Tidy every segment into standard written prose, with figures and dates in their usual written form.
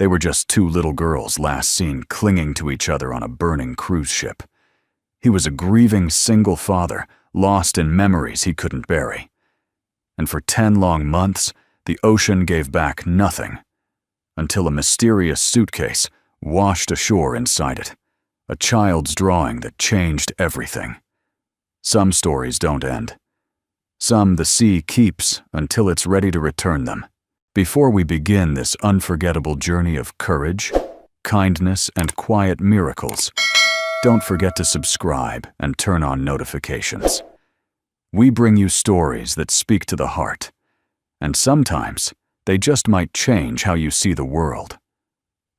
They were just two little girls last seen clinging to each other on a burning cruise ship. He was a grieving single father, lost in memories he couldn't bury. And for 10 long months, the ocean gave back nothing, until a mysterious suitcase washed ashore inside it, a child's drawing that changed everything. Some stories don't end. Some the sea keeps until it's ready to return them. Before we begin this unforgettable journey of courage, kindness, and quiet miracles, don't forget to subscribe and turn on notifications. We bring you stories that speak to the heart, and sometimes they just might change how you see the world.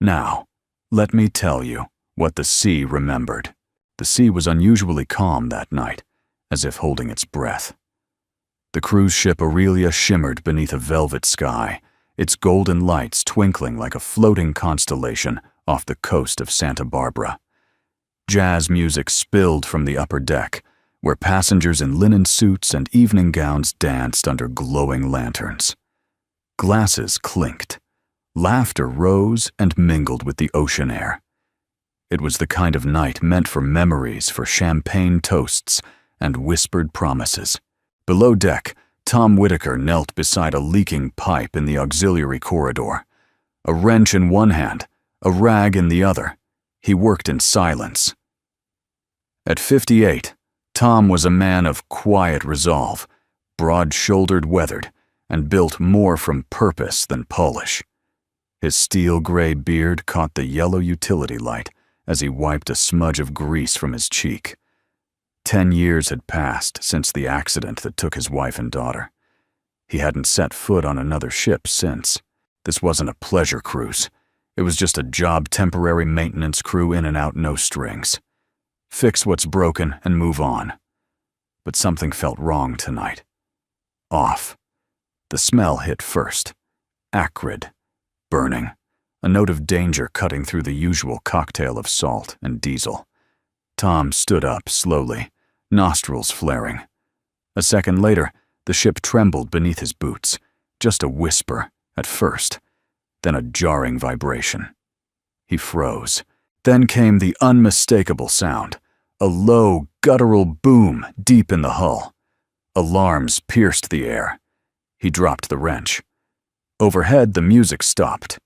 Now, let me tell you what the sea remembered. The sea was unusually calm that night, as if holding its breath. The cruise ship Aurelia shimmered beneath a velvet sky, its golden lights twinkling like a floating constellation off the coast of Santa Barbara. Jazz music spilled from the upper deck, where passengers in linen suits and evening gowns danced under glowing lanterns. Glasses clinked. Laughter rose and mingled with the ocean air. It was the kind of night meant for memories, for champagne toasts, and whispered promises. Below deck, Tom Whitaker knelt beside a leaking pipe in the auxiliary corridor. A wrench in one hand, a rag in the other. He worked in silence. At 58, Tom was a man of quiet resolve, broad-shouldered, weathered, and built more from purpose than polish. His steel-gray beard caught the yellow utility light as he wiped a smudge of grease from his cheek. 10 years had passed since the accident that took his wife and daughter. He hadn't set foot on another ship since. This wasn't a pleasure cruise. It was just a job temporary maintenance crew in and out, no strings. Fix what's broken and move on. But something felt wrong tonight. Off. The smell hit first. Acrid. Burning. A note of danger cutting through the usual cocktail of salt and diesel. Tom stood up slowly, nostrils flaring. A second later, the ship trembled beneath his boots. Just a whisper, at first, then a jarring vibration. He froze. Then came the unmistakable sound, a low, guttural boom deep in the hull. Alarms pierced the air. He dropped the wrench. Overhead, the music stopped.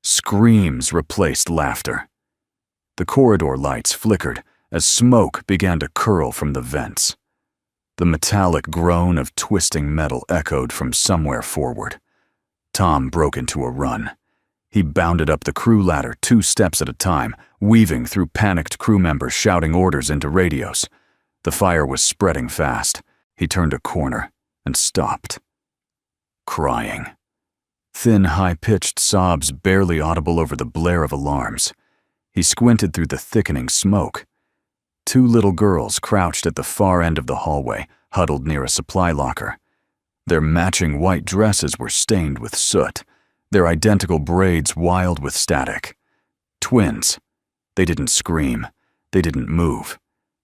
Screams replaced laughter. The corridor lights flickered as smoke began to curl from the vents. The metallic groan of twisting metal echoed from somewhere forward. Tom broke into a run. He bounded up the crew ladder 2 steps at a time, weaving through panicked crew members shouting orders into radios. The fire was spreading fast. He turned a corner and stopped. Crying. Thin, high-pitched sobs barely audible over the blare of alarms. He squinted through the thickening smoke. 2 little girls crouched at the far end of the hallway, huddled near a supply locker. Their matching white dresses were stained with soot, their identical braids wild with static. Twins. They didn't scream. They didn't move.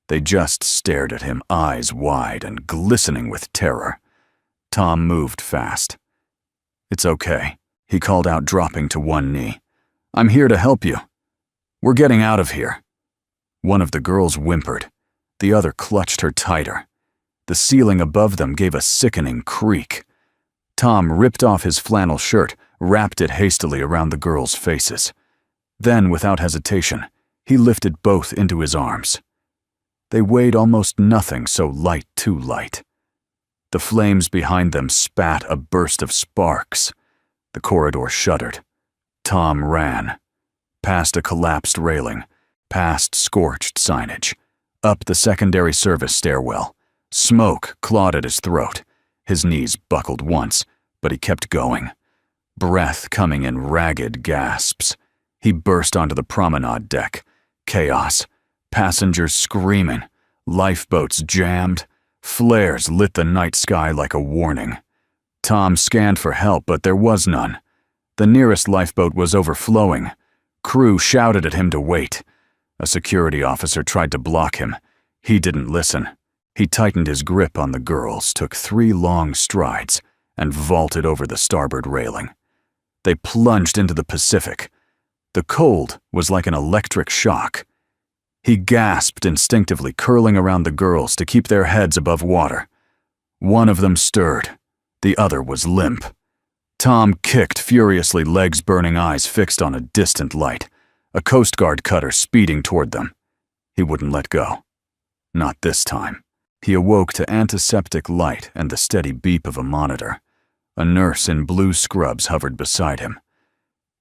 They just stared at him, eyes wide and glistening with terror. Tom moved fast. "It's okay," he called out, dropping to one knee. "I'm here to help you. We're getting out of here." One of the girls whimpered. The other clutched her tighter. The ceiling above them gave a sickening creak. Tom ripped off his flannel shirt, wrapped it hastily around the girls' faces. Then, without hesitation, he lifted both into his arms. They weighed almost nothing, so light too light. The flames behind them spat a burst of sparks. The corridor shuddered. Tom ran. Past a collapsed railing, past scorched signage, up the secondary service stairwell. Smoke clawed at his throat. His knees buckled once, but he kept going. Breath coming in ragged gasps. He burst onto the promenade deck. Chaos. Passengers screaming. Lifeboats jammed. Flares lit the night sky like a warning. Tom scanned for help, but there was none. The nearest lifeboat was overflowing. Crew shouted at him to wait. A security officer tried to block him. He didn't listen. He tightened his grip on the girls, took 3 long strides, and vaulted over the starboard railing. They plunged into the Pacific. The cold was like an electric shock. He gasped instinctively, curling around the girls to keep their heads above water. One of them stirred. The other was limp. Tom kicked furiously, legs burning, eyes fixed on a distant light, a Coast Guard cutter speeding toward them. He wouldn't let go. Not this time. He awoke to antiseptic light and the steady beep of a monitor. A nurse in blue scrubs hovered beside him.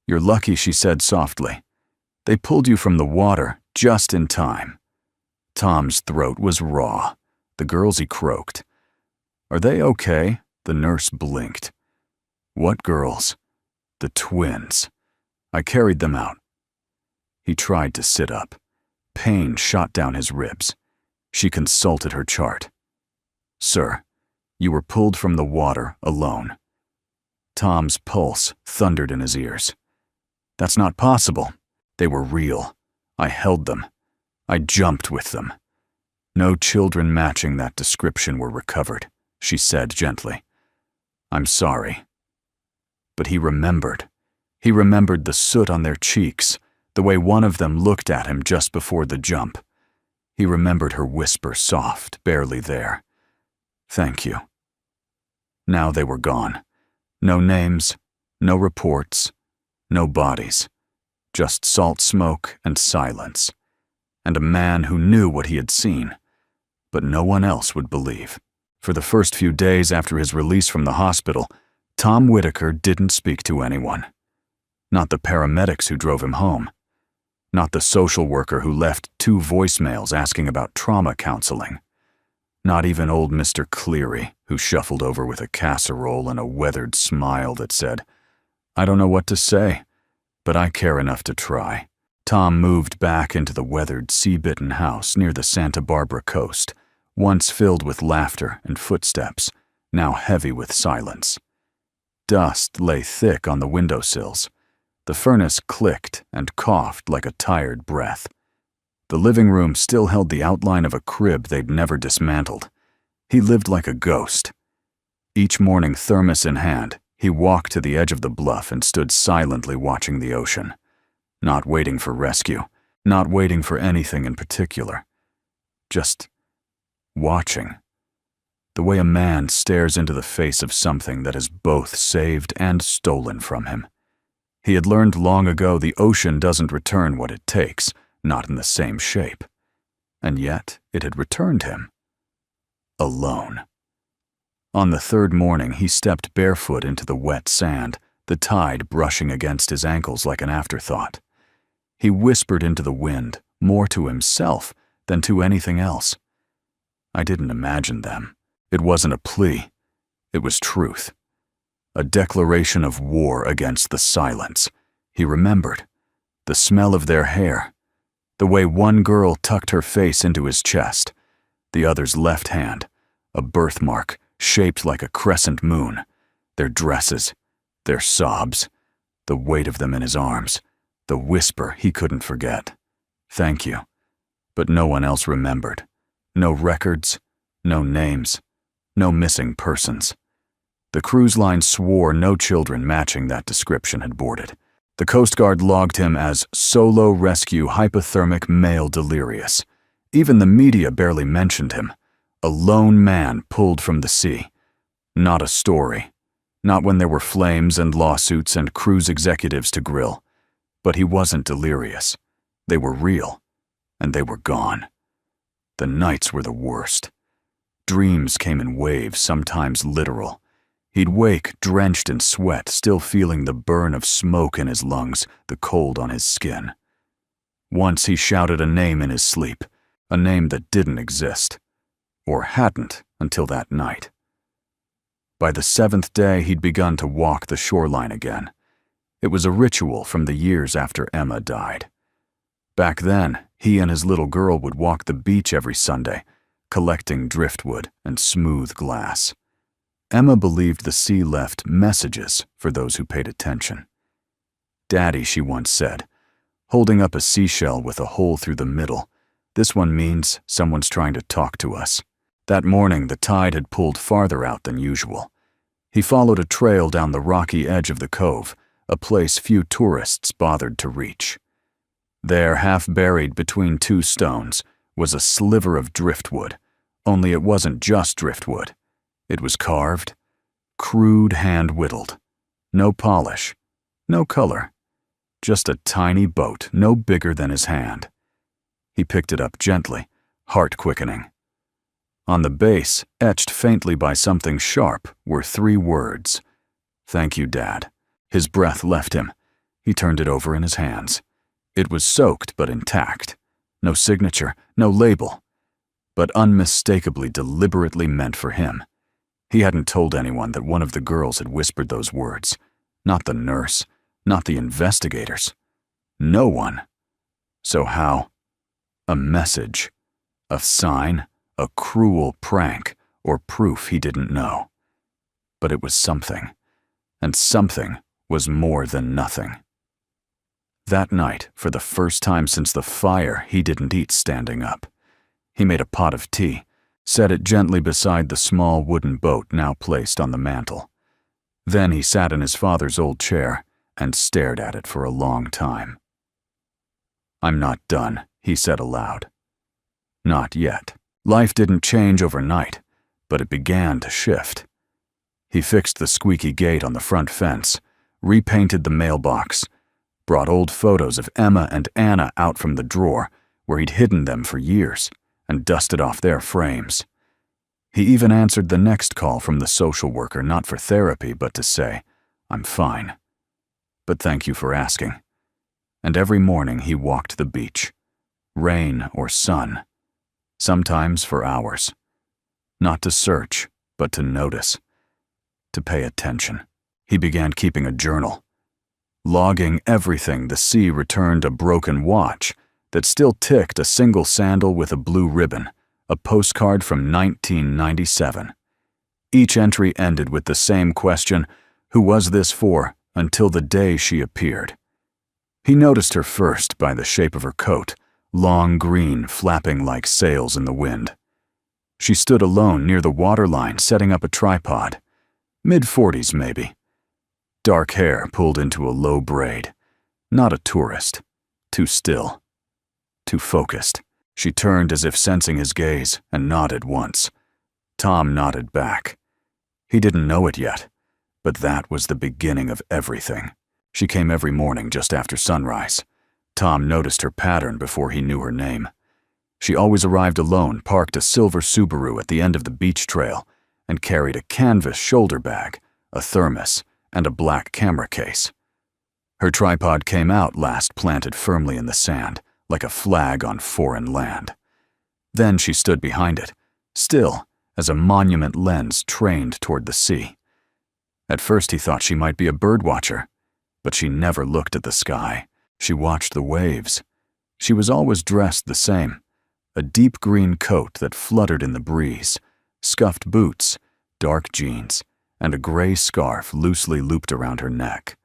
"You're lucky," she said softly. "They pulled you from the water just in time." Tom's throat was raw. The girls, he croaked. "Are they okay?" The nurse blinked. "What girls?" "The twins. I carried them out." He tried to sit up. Pain shot down his ribs. She consulted her chart. "Sir, you were pulled from the water alone." Tom's pulse thundered in his ears. "That's not possible. They were real. I held them. I jumped with them." "No children matching that description were recovered," she said gently. "I'm sorry." But he remembered. He remembered the soot on their cheeks, the way one of them looked at him just before the jump. He remembered her whisper, soft, barely there. "Thank you." Now they were gone. No names, no reports, no bodies. Just salt smoke and silence. And a man who knew what he had seen. But no one else would believe. For the first few days after his release from the hospital, Tom Whitaker didn't speak to anyone. Not the paramedics who drove him home. Not the social worker who left 2 voicemails asking about trauma counseling. Not even old Mr. Cleary, who shuffled over with a casserole and a weathered smile that said, "I don't know what to say, but I care enough to try." Tom moved back into the weathered, sea-bitten house near the Santa Barbara coast, once filled with laughter and footsteps, now heavy with silence. Dust lay thick on the windowsills. The furnace clicked and coughed like a tired breath. The living room still held the outline of a crib they'd never dismantled. He lived like a ghost. Each morning, thermos in hand, he walked to the edge of the bluff and stood silently watching the ocean. Not waiting for rescue, not waiting for anything in particular. Just watching. The way a man stares into the face of something that is both saved and stolen from him. He had learned long ago the ocean doesn't return what it takes, not in the same shape. And yet it had returned him. Alone. On the 3rd morning, he stepped barefoot into the wet sand, the tide brushing against his ankles like an afterthought. He whispered into the wind, more to himself than to anything else. I didn't imagine them. It wasn't a plea. It was truth. A declaration of war against the silence. He remembered. The smell of their hair. The way one girl tucked her face into his chest. The other's left hand. A birthmark shaped like a crescent moon. Their dresses. Their sobs. The weight of them in his arms. The whisper he couldn't forget. "Thank you." But no one else remembered. No records. No names. No missing persons. The cruise line swore no children matching that description had boarded. The Coast Guard logged him as solo rescue hypothermic male delirious. Even the media barely mentioned him. A lone man pulled from the sea. Not a story. Not when there were flames and lawsuits and cruise executives to grill. But he wasn't delirious. They were real. And they were gone. The nights were the worst. Dreams came in waves, sometimes literal. He'd wake drenched in sweat, still feeling the burn of smoke in his lungs, the cold on his skin. Once he shouted a name in his sleep, a name that didn't exist. Or hadn't until that night. By the 7th day, he'd begun to walk the shoreline again. It was a ritual from the years after Emma died. Back then, he and his little girl would walk the beach every Sunday, collecting driftwood and smooth glass. Emma believed the sea left messages for those who paid attention. "Daddy," she once said, holding up a seashell with a hole through the middle, "this one means someone's trying to talk to us." That morning, the tide had pulled farther out than usual. He followed a trail down the rocky edge of the cove, a place few tourists bothered to reach. There, half buried between two stones, was a sliver of driftwood, only it wasn't just driftwood. It was carved, crude hand-whittled. No polish, no color, just a tiny boat no bigger than his hand. He picked it up gently, heart-quickening. On the base, etched faintly by something sharp, were 3 words. "Thank you, Dad." His breath left him. He turned it over in his hands. It was soaked but intact. No signature, no label, but unmistakably deliberately meant for him. He hadn't told anyone that one of the girls had whispered those words. Not the nurse, not the investigators. No one. So how? A message, a sign, a cruel prank, or proof he didn't know. But it was something, and something was more than nothing. That night, for the first time since the fire, he didn't eat standing up. He made a pot of tea, set it gently beside the small wooden boat now placed on the mantel. Then he sat in his father's old chair and stared at it for a long time. "I'm not done," he said aloud. Not yet. Life didn't change overnight, but it began to shift. He fixed the squeaky gate on the front fence, repainted the mailbox, brought old photos of Emma and Anna out from the drawer where he'd hidden them for years, and dusted off their frames. He even answered the next call from the social worker, not for therapy, but to say, "I'm fine. But thank you for asking." And every morning he walked the beach, rain or sun, sometimes for hours. Not to search, but to notice, to pay attention. He began keeping a journal, logging everything. The sea returned a broken watch that still ticked, a single sandal with a blue ribbon, a postcard from 1997. Each entry ended with the same question, who was this for, until the day she appeared. He noticed her first by the shape of her coat, long green, flapping like sails in the wind. She stood alone near the waterline, setting up a tripod. Mid-40s, maybe. Dark hair pulled into a low braid. Not a tourist. Too still. Too focused. She turned as if sensing his gaze and nodded once. Tom nodded back. He didn't know it yet, but that was the beginning of everything. She came every morning just after sunrise. Tom noticed her pattern before he knew her name. She always arrived alone, parked a silver Subaru at the end of the beach trail, and carried a canvas shoulder bag, a thermos, and a black camera case. Her tripod came out last, planted firmly in the sand, like a flag on foreign land. Then she stood behind it, still as a monument lens trained toward the sea. At first he thought she might be a birdwatcher, but she never looked at the sky. She watched the waves. She was always dressed the same, a deep green coat that fluttered in the breeze, scuffed boots, dark jeans, and a gray scarf loosely looped around her neck.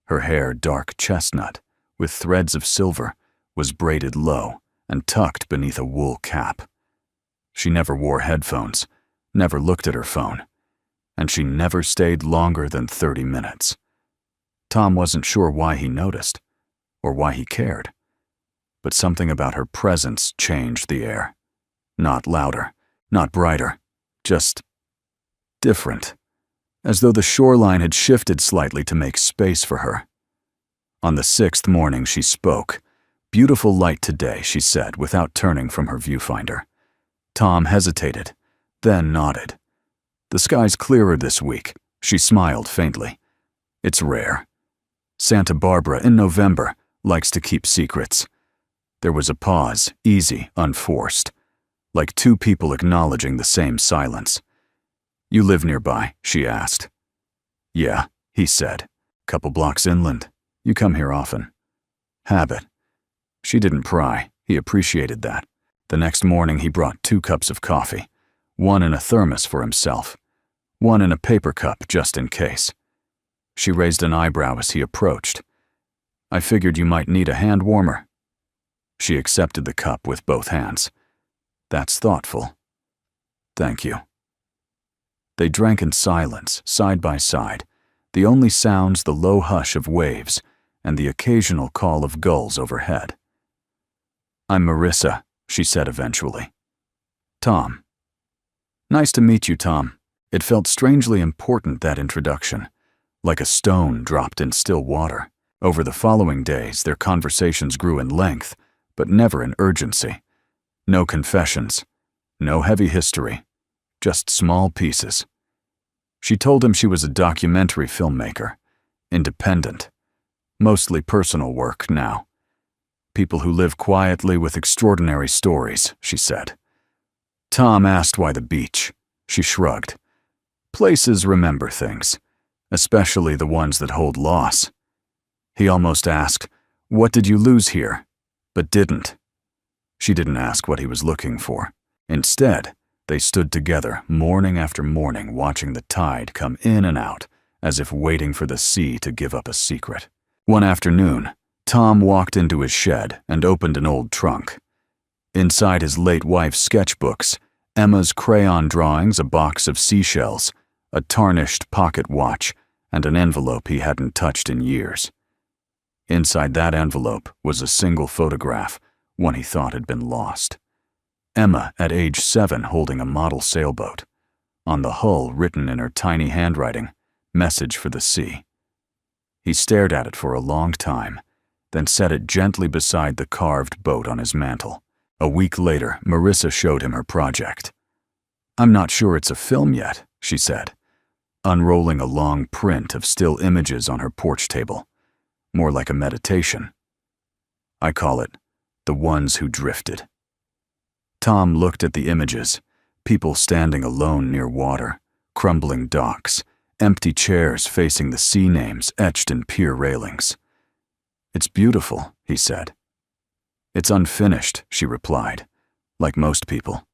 Her hair, dark chestnut, with threads of silver, was braided low and tucked beneath a wool cap. She never wore headphones, never looked at her phone, and she never stayed longer than 30 minutes. Tom wasn't sure why he noticed, or why he cared, but something about her presence changed the air. Not louder, not brighter, just different, as though the shoreline had shifted slightly to make space for her. On the 6th morning she spoke. "Beautiful light today," she said, without turning from her viewfinder. Tom hesitated, then nodded. "The sky's clearer this week," she smiled faintly. "It's rare. Santa Barbara, in November, likes to keep secrets." There was a pause, easy, unforced, like two people acknowledging the same silence. "You live nearby?" she asked. "Yeah," he said. "Couple blocks inland. You come here often." "Habit." She didn't pry. He appreciated that. The next morning he brought 2 cups of coffee, one in a thermos for himself, one in a paper cup just in case. She raised an eyebrow as he approached. "I figured you might need a hand warmer." She accepted the cup with both hands. "That's thoughtful." "Thank you." They drank in silence, side by side, the only sounds the low hush of waves and the occasional call of gulls overhead. "I'm Marissa," she said eventually. "Tom." "Nice to meet you, Tom." It felt strangely important, that introduction, like a stone dropped in still water. Over the following days, their conversations grew in length, but never in urgency. No confessions, no heavy history, just small pieces. She told him she was a documentary filmmaker, independent, mostly personal work now. People who live quietly with extraordinary stories, she said. Tom asked why the beach. She shrugged. Places remember things, especially the ones that hold loss. He almost asked, "What did you lose here?" but didn't. She didn't ask what he was looking for. Instead, they stood together morning after morning, watching the tide come in and out, as if waiting for the sea to give up a secret. One afternoon, Tom walked into his shed and opened an old trunk. Inside his late wife's sketchbooks, Emma's crayon drawings, a box of seashells, a tarnished pocket watch, and an envelope he hadn't touched in years. Inside that envelope was a single photograph, one he thought had been lost. Emma, at age 7, holding a model sailboat. On the hull, written in her tiny handwriting, "Message for the sea." He stared at it for a long time, then set it gently beside the carved boat on his mantel. A week later, Marissa showed him her project. "I'm not sure it's a film yet," she said, unrolling a long print of still images on her porch table. More like a meditation. "I call it The Ones Who Drifted." Tom looked at the images, people standing alone near water, crumbling docks, empty chairs facing the sea names etched in pier railings. "It's beautiful," he said. "It's unfinished," she replied, like most people.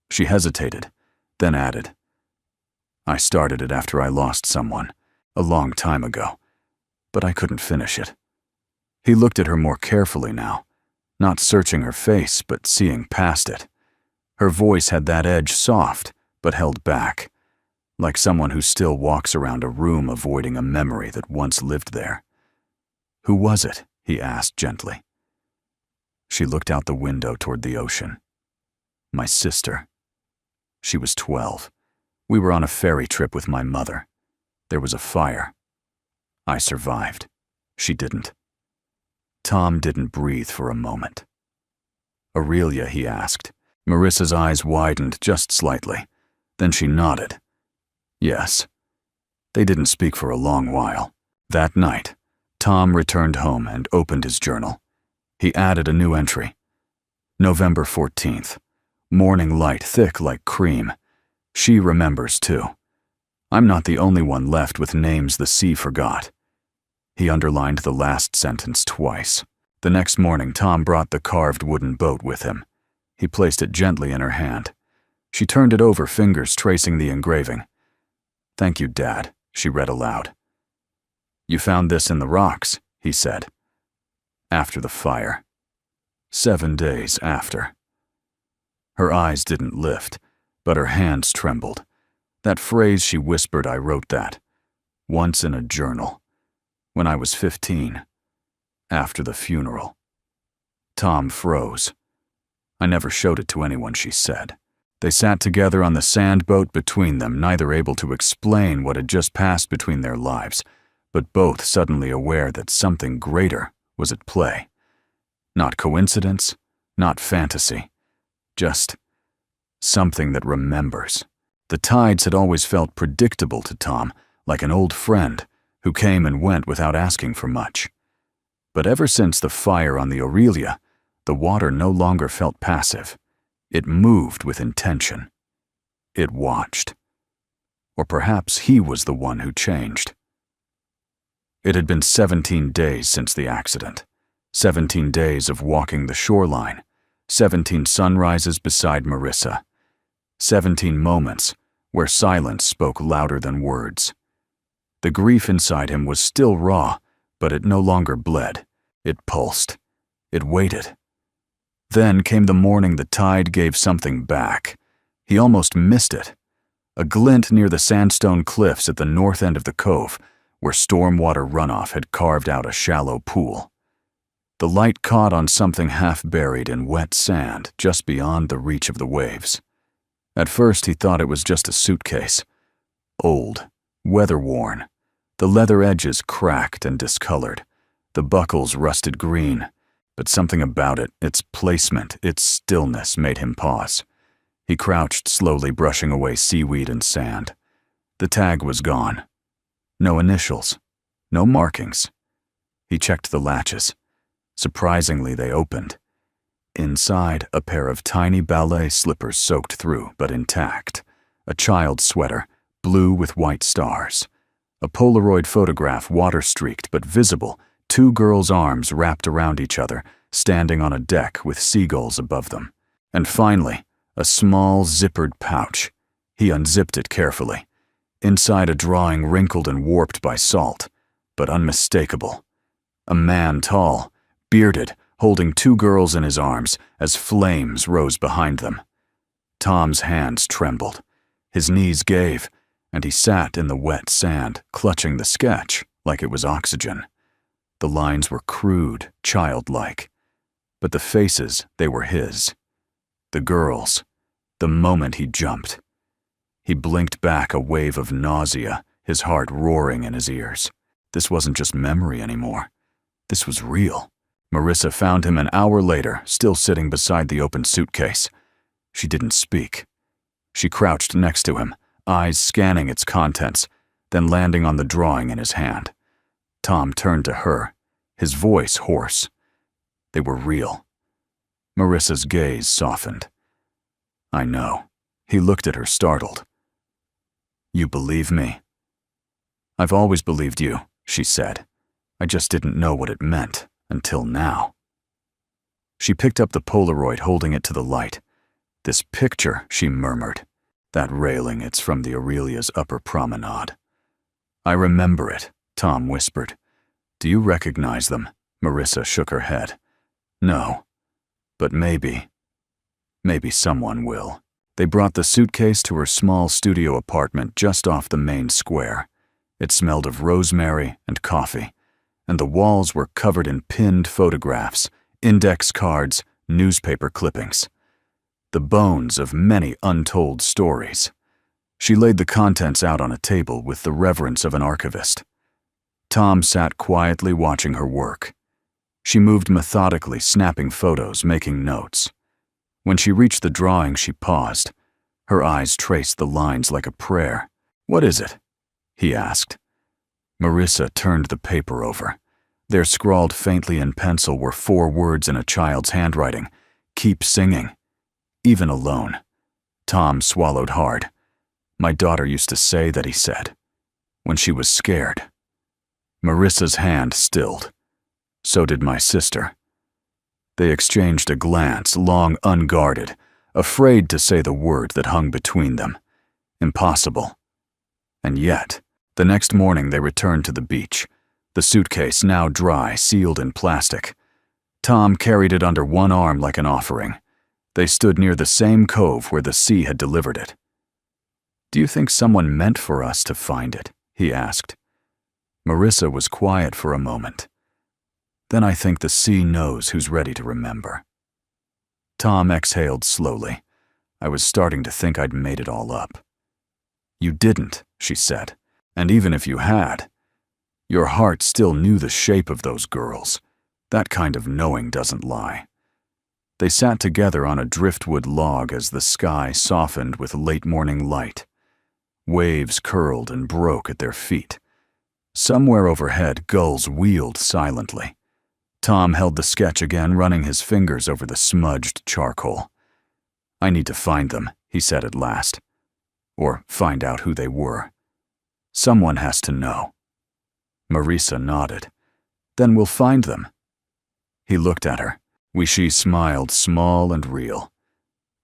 She hesitated, then added, "I started it after I lost someone, a long time ago, but I couldn't finish it." He looked at her more carefully now, not searching her face, but seeing past it. Her voice had that edge, soft, but held back, like someone who still walks around a room avoiding a memory that once lived there. "Who was it?" he asked gently. She looked out the window toward the ocean. "My sister. She was 12. We were on a ferry trip with my mother. There was a fire. I survived. She didn't." Tom didn't breathe for a moment. "Aurelia?" he asked. Marissa's eyes widened just slightly. Then she nodded. "Yes." They didn't speak for a long while. That night, Tom returned home and opened his journal. He added a new entry. November 14th. Morning light thick like cream. She remembers too. I'm not the only one left with names the sea forgot. He underlined the last sentence twice. The next morning, Tom brought the carved wooden boat with him. He placed it gently in her hand. She turned it over, fingers tracing the engraving. "Thank you, Dad," she read aloud. "You found this in the rocks," he said. "After the fire. 7 days after." Her eyes didn't lift, but her hands trembled. That phrase she whispered, "I wrote that. Once in a journal. When I was 15. After the funeral." Tom froze. "I never showed it to anyone," she said. They sat together on the sand boat between them, neither able to explain what had just passed between their lives, but both suddenly aware that something greater was at play. Not coincidence, not fantasy, just something that remembers. The tides had always felt predictable to Tom, like an old friend who came and went without asking for much. But ever since the fire on the Aurelia, the water no longer felt passive. It moved with intention. It watched. Or perhaps he was the one who changed. It had been 17 days since the accident. 17 days of walking the shoreline. 17 sunrises beside Marissa. 17 moments where silence spoke louder than words. The grief inside him was still raw, but it no longer bled. It pulsed. It waited. Then came the morning the tide gave something back. He almost missed it. A glint near the sandstone cliffs at the north end of the cove, where stormwater runoff had carved out a shallow pool. The light caught on something half buried in wet sand just beyond the reach of the waves. At first he thought it was just a suitcase. Old, weather-worn, the leather edges cracked and discolored, the buckles rusted green, but something about it, its placement, its stillness, made him pause. He crouched slowly, brushing away seaweed and sand. The tag was gone. No initials, no markings. He checked the latches. Surprisingly, they opened. Inside, a pair of tiny ballet slippers soaked through, but intact. A child's sweater, blue with white stars. A Polaroid photograph, water-streaked but visible, 2 girls' arms wrapped around each other, standing on a deck with seagulls above them. And finally, a small, zippered pouch. He unzipped it carefully. Inside, a drawing wrinkled and warped by salt, but unmistakable. A man tall, bearded, holding 2 girls in his arms as flames rose behind them. Tom's hands trembled. His knees gave, and he sat in the wet sand, clutching the sketch like it was oxygen. The lines were crude, childlike, but the faces, they were his. The girls. The moment he jumped. He blinked back, a wave of nausea, his heart roaring in his ears. This wasn't just memory anymore. This was real. Marissa found him an hour later, still sitting beside the open suitcase. She didn't speak. She crouched next to him, eyes scanning its contents, then landing on the drawing in his hand. Tom turned to her, his voice hoarse. They were real. Marissa's gaze softened. I know. He looked at her, startled. You believe me? I've always believed you, she said. I just didn't know what it meant, until now. She picked up the Polaroid, holding it to the light. This picture, she murmured. That railing, it's from the Aurelia's upper promenade. I remember it, Tom whispered. Do you recognize them? Marissa shook her head. No, but maybe someone will. They brought the suitcase to her small studio apartment just off the main square. It smelled of rosemary and coffee, and the walls were covered in pinned photographs, index cards, newspaper clippings. The bones of many untold stories. She laid the contents out on a table with the reverence of an archivist. Tom sat quietly watching her work. She moved methodically, snapping photos, making notes. When she reached the drawing, she paused. Her eyes traced the lines like a prayer. What is it? He asked. Marissa turned the paper over. There, scrawled faintly in pencil, were 4 words in a child's handwriting. Keep singing. Even alone. Tom swallowed hard. My daughter used to say that, he said, when she was scared. Marissa's hand stilled. So did my sister. They exchanged a glance, long unguarded, afraid to say the word that hung between them. Impossible. And yet, the next morning they returned to the beach, the suitcase now dry, sealed in plastic. Tom carried it under one arm like an offering. They stood near the same cove where the sea had delivered it. Do you think someone meant for us to find it? He asked. Marissa was quiet for a moment. Then I think the sea knows who's ready to remember. Tom exhaled slowly. I was starting to think I'd made it all up. You didn't, she said, and even if you had, your heart still knew the shape of those girls. That kind of knowing doesn't lie. They sat together on a driftwood log as the sky softened with late morning light. Waves curled and broke at their feet. Somewhere overhead, gulls wheeled silently. Tom held the sketch again, running his fingers over the smudged charcoal. I need to find them, he said at last. Or find out who they were. Someone has to know. Marissa nodded. Then we'll find them. He looked at her. She smiled, small and real.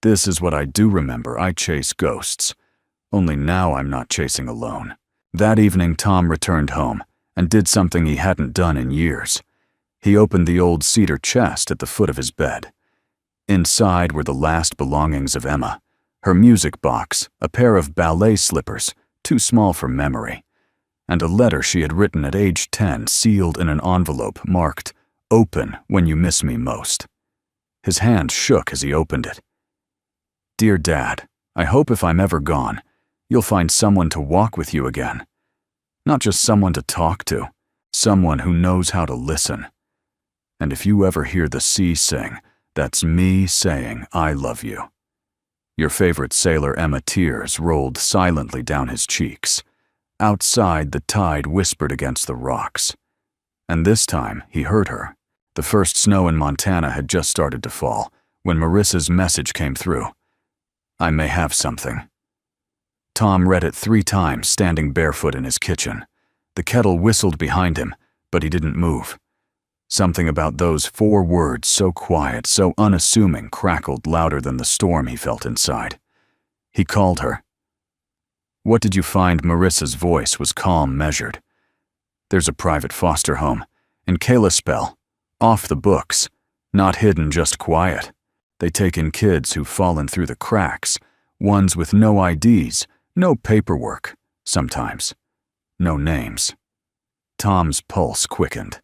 This is what I do remember. I chase ghosts. Only now I'm not chasing alone. That evening, Tom returned home and did something he hadn't done in years. He opened the old cedar chest at the foot of his bed. Inside were the last belongings of Emma, her music box, a pair of ballet slippers, too small for memory. and a letter she had written at age 10 sealed in an envelope marked, "Open when you miss me most." His hand shook as he opened it. "Dear Dad, I hope if I'm ever gone, you'll find someone to walk with you again. Not just someone to talk to, someone who knows how to listen. And if you ever hear the sea sing, that's me saying I love you." Your favorite sailor Emma tears rolled silently down his cheeks. Outside, the tide whispered against the rocks. And this time, he heard her. The first snow in Montana had just started to fall when Marissa's message came through. "I may have something." Tom read it 3 times, standing barefoot in his kitchen. The kettle whistled behind him, but he didn't move. Something about those 4 words, so quiet, so unassuming, crackled louder than the storm he felt inside. He called her. "What did you find?" Marissa's voice was calm, measured. "There's a private foster home in Kalispell, off the books, not hidden, just quiet. They take in kids who've fallen through the cracks, ones with no IDs, no paperwork, sometimes, no names." Tom's pulse quickened.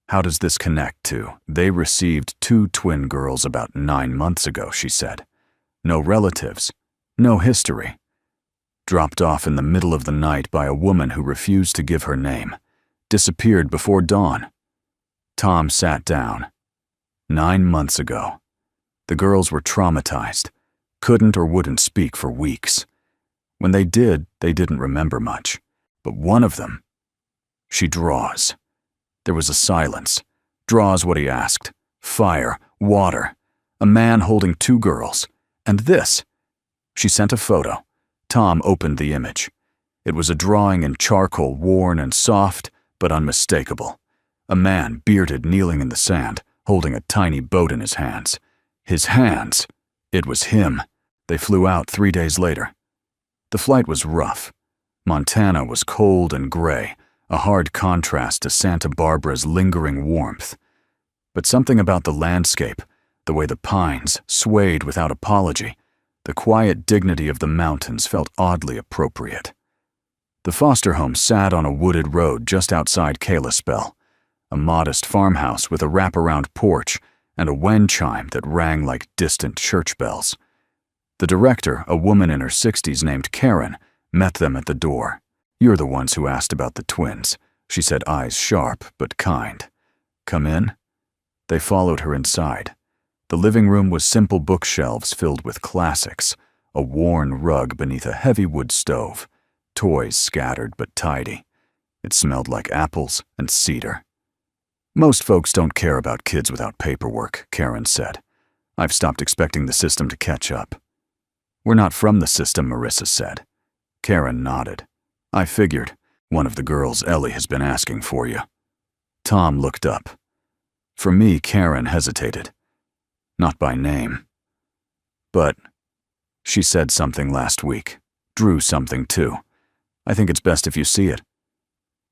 "How does this connect to? They received 2 twin girls about 9 months ago," she said. "No relatives, no history. Dropped off in the middle of the night by a woman who refused to give her name. Disappeared before dawn." Tom sat down. 9 months ago. The girls were traumatized, couldn't or wouldn't speak for weeks. When they did, they didn't remember much. But one of them, she draws. There was a silence. Draws what he asked. Fire, water, a man holding 2 girls. And this. She sent a photo. Tom opened the image. It was a drawing in charcoal, worn and soft, but unmistakable. A man, bearded, kneeling in the sand, holding a tiny boat in his hands. His hands! It was him. They flew out 3 days later. The flight was rough. Montana was cold and gray, a hard contrast to Santa Barbara's lingering warmth. But something about the landscape, the way the pines swayed without apology, the quiet dignity of the mountains felt oddly appropriate. The foster home sat on a wooded road just outside Kalispell, a modest farmhouse with a wraparound porch and a wind chime that rang like distant church bells. The director, a woman in her 60s named Karen, met them at the door. "You're the ones who asked about the twins," she said, eyes sharp but kind. "Come in." They followed her inside. The living room was simple bookshelves filled with classics, a worn rug beneath a heavy wood stove, toys scattered but tidy. It smelled like apples and cedar. "Most folks don't care about kids without paperwork," Karen said. "I've stopped expecting the system to catch up." "We're not from the system," Marissa said. Karen nodded. "I figured. One of the girls, Ellie, has been asking for you." Tom looked up. For me, Karen hesitated. Not by name. "But she said something last week. Drew something too. I think it's best if you see it."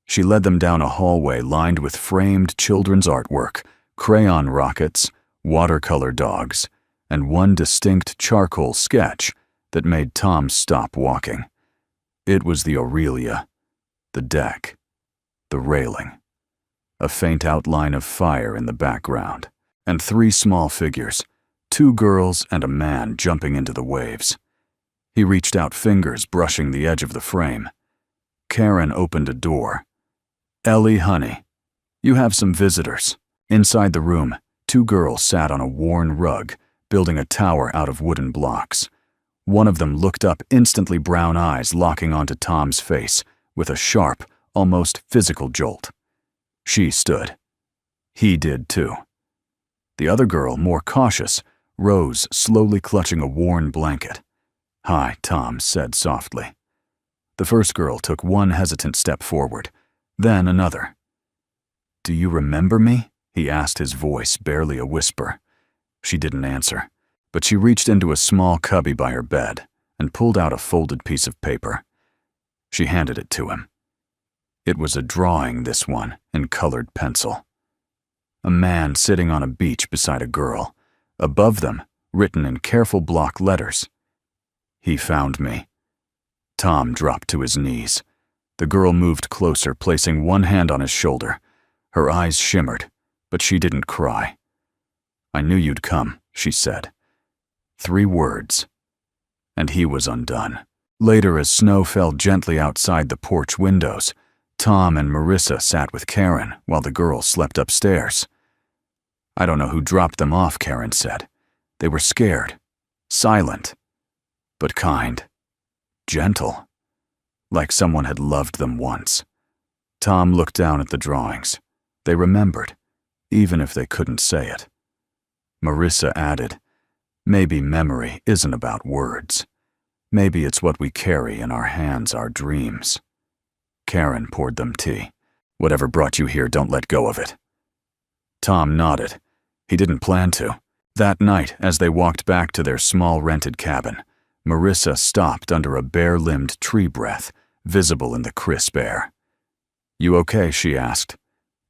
She led them down a hallway lined with framed children's artwork, crayon rockets, watercolor dogs, and one distinct charcoal sketch that made Tom stop walking. It was the Aurelia, the deck, the railing, a faint outline of fire in the background, and 3 small figures, 2 girls and a man jumping into the waves. He reached out, fingers brushing the edge of the frame. Karen opened a door. "Ellie, honey, you have some visitors." Inside the room, 2 girls sat on a worn rug, building a tower out of wooden blocks. One of them looked up, instantly brown eyes locking onto Tom's face with a sharp, almost physical jolt. She stood. He did too. The other girl, more cautious, rose, slowly clutching a worn blanket. "Hi," Tom said softly. The first girl took one hesitant step forward, then another. "Do you remember me?" he asked, his voice barely a whisper. She didn't answer, but she reached into a small cubby by her bed and pulled out a folded piece of paper. She handed it to him. It was a drawing, this one, in colored pencil. A man sitting on a beach beside a girl. Above them, written in careful block letters, "He found me." Tom dropped to his knees. The girl moved closer, placing one hand on his shoulder. Her eyes shimmered, but she didn't cry. "I knew you'd come," she said. 3 words, and he was undone. Later, as snow fell gently outside the porch windows, Tom and Marissa sat with Karen while the girls slept upstairs. "I don't know who dropped them off," Karen said. "They were scared, silent, but kind, gentle, like someone had loved them once." Tom looked down at the drawings. They remembered, even if they couldn't say it. Marissa added, "Maybe memory isn't about words. Maybe it's what we carry in our hands, our dreams." Karen poured them tea. "Whatever brought you here, don't let go of it." Tom nodded. He didn't plan to. That night, as they walked back to their small rented cabin, Marissa stopped under a bare-limbed tree breath, visible in the crisp air. "You okay?" she asked.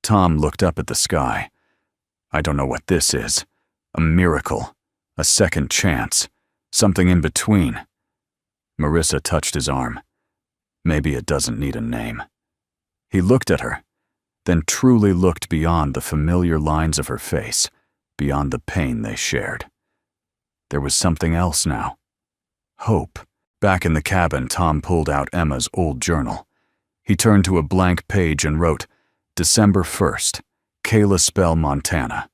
Tom looked up at the sky. "I don't know what this is. A miracle. A second chance. Something in between." Marissa touched his arm. "Maybe it doesn't need a name." He looked at her, then truly looked beyond the familiar lines of her face, beyond the pain they shared. There was something else now. Hope. Back in the cabin, Tom pulled out Emma's old journal. He turned to a blank page and wrote, "December 1st, Kalispell, Montana.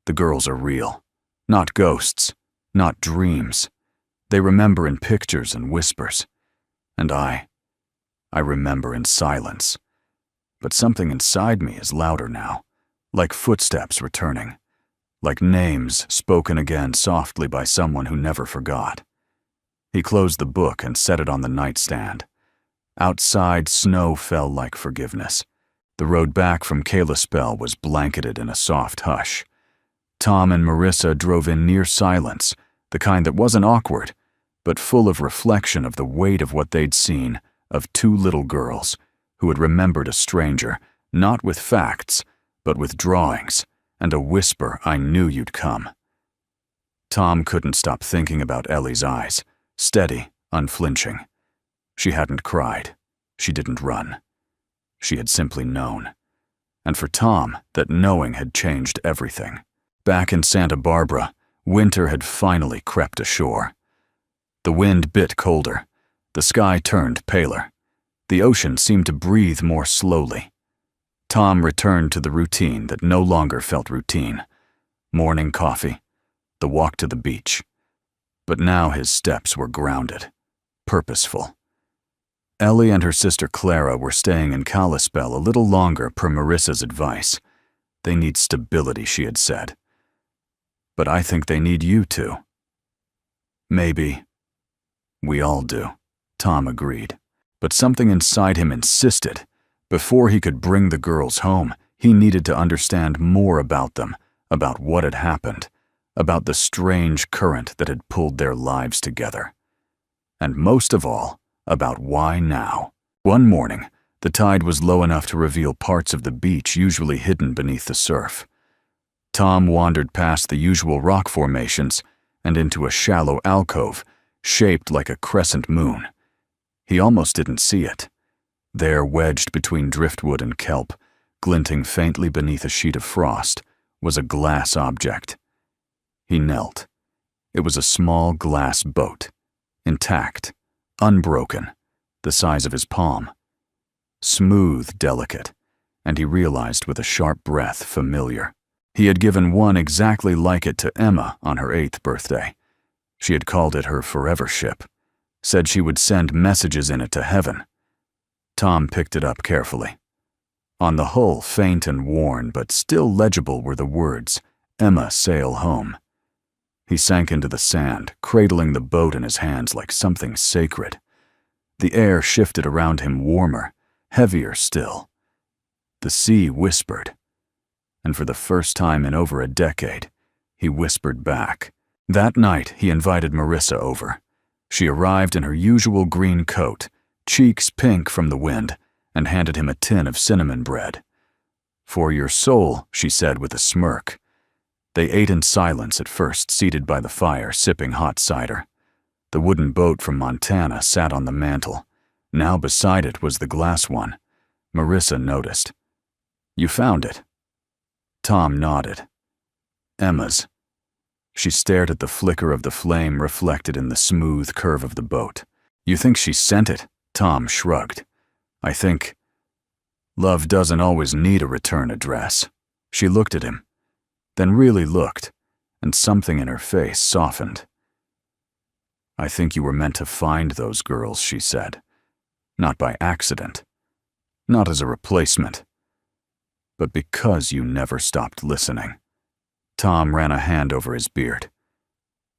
The girls are real. Not ghosts, not dreams. They remember in pictures and whispers. And I remember in silence. But something inside me is louder now, like footsteps returning, like names spoken again softly by someone who never forgot." He closed the book and set it on the nightstand. Outside, snow fell like forgiveness. The road back from Kalispell was blanketed in a soft hush. Tom and Marissa drove in near silence, the kind that wasn't awkward, but full of reflection of the weight of what they'd seen, of 2 little girls who had remembered a stranger, not with facts, but with drawings, and a whisper, "I knew you'd come." Tom couldn't stop thinking about Ellie's eyes, steady, unflinching. She hadn't cried. She didn't run. She had simply known. And for Tom, that knowing had changed everything. Back in Santa Barbara, winter had finally crept ashore. The wind bit colder. The sky turned paler. The ocean seemed to breathe more slowly. Tom returned to the routine that no longer felt routine. Morning coffee, the walk to the beach. But now his steps were grounded, purposeful. Ellie and her sister Clara were staying in Kalispell a little longer per Marissa's advice. "They need stability," she had said. "But I think they need you too." "Maybe. We all do," Tom agreed. But something inside him insisted, before he could bring the girls home, he needed to understand more about them, about what had happened, about the strange current that had pulled their lives together. And most of all, about why now. One morning, the tide was low enough to reveal parts of the beach usually hidden beneath the surf. Tom wandered past the usual rock formations and into a shallow alcove, shaped like a crescent moon. He almost didn't see it. There, wedged between driftwood and kelp, glinting faintly beneath a sheet of frost, was a glass object. He knelt. It was a small glass boat, intact, unbroken, the size of his palm. Smooth, delicate, and he realized with a sharp breath, familiar. He had given one exactly like it to Emma on her 8th birthday. She had called it her forever ship, said she would send messages in it to heaven. Tom picked it up carefully. On the hull, faint and worn but still legible, were the words, "Emma, sail home." He sank into the sand, cradling the boat in his hands like something sacred. The air shifted around him, warmer, heavier still. The sea whispered. And for the first time in over a decade, he whispered back. That night, he invited Marissa over. She arrived in her usual green coat, cheeks pink from the wind, and handed him a tin of cinnamon bread. "For your soul," she said with a smirk. They ate in silence at first, seated by the fire, sipping hot cider. The wooden boat from Montana sat on the mantel, Now beside it was the glass one. Marissa noticed. "You found it?" Tom nodded. "Emma's." She stared at the flicker of the flame reflected in the smooth curve of the boat. "You think she sent it?" Tom shrugged. "I think love doesn't always need a return address." She looked at him, then really looked, and something in her face softened. "I think you were meant to find those girls," she said. "Not by accident. Not as a replacement. But because you never stopped listening." Tom ran a hand over his beard.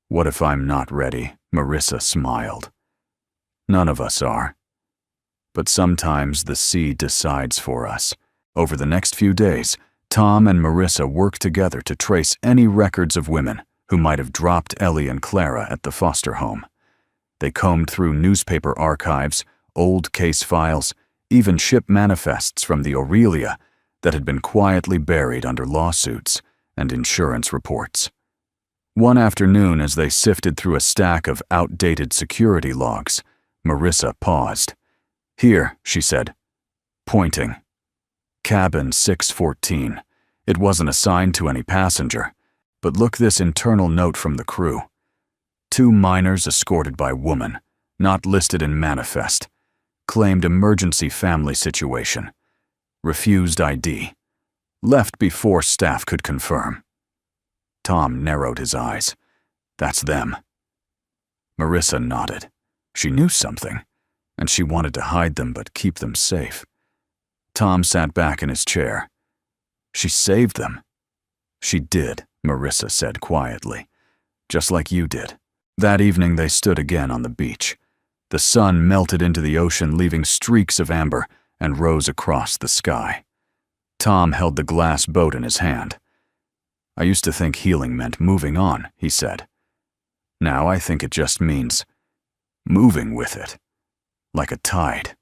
"What if I'm not ready?" Marissa smiled. "None of us are. But sometimes the sea decides for us." Over the next few days, Tom and Marissa worked together to trace any records of women who might have dropped Ellie and Clara at the foster home. They combed through newspaper archives, old case files, even ship manifests from the Aurelia that had been quietly buried under lawsuits and insurance reports. One afternoon, as they sifted through a stack of outdated security logs, Marissa paused. "Here," she said, pointing. "Cabin 614. It wasn't assigned to any passenger, but look this internal note from the crew. 2 minors escorted by woman, not listed in manifest. Claimed emergency family situation. Refused ID. Left before staff could confirm." Tom narrowed his eyes. "That's them." Marissa nodded. She knew something, and she wanted to hide them but keep them safe. Tom sat back in his chair. "She saved them." "She did," Marissa said quietly. "Just like you did." That evening they stood again on the beach. The sun melted into the ocean, leaving streaks of amber, and rose across the sky. Tom held the glass boat in his hand. "I used to think healing meant moving on," he said. "Now I think it just means moving with it. Like a tide.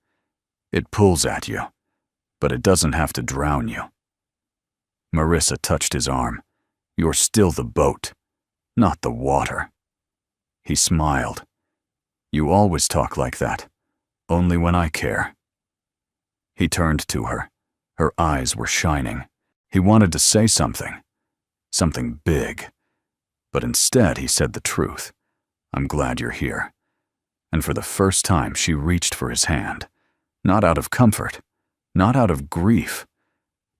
It pulls at you, but it doesn't have to drown you." Marissa touched his arm. "You're still the boat, not the water." He smiled. "You always talk like that, only when I care." He turned to her. Her eyes were shining. He wanted to say something big, but instead he said the truth. "I'm glad you're here." And for the first time she reached for his hand, not out of comfort, not out of grief,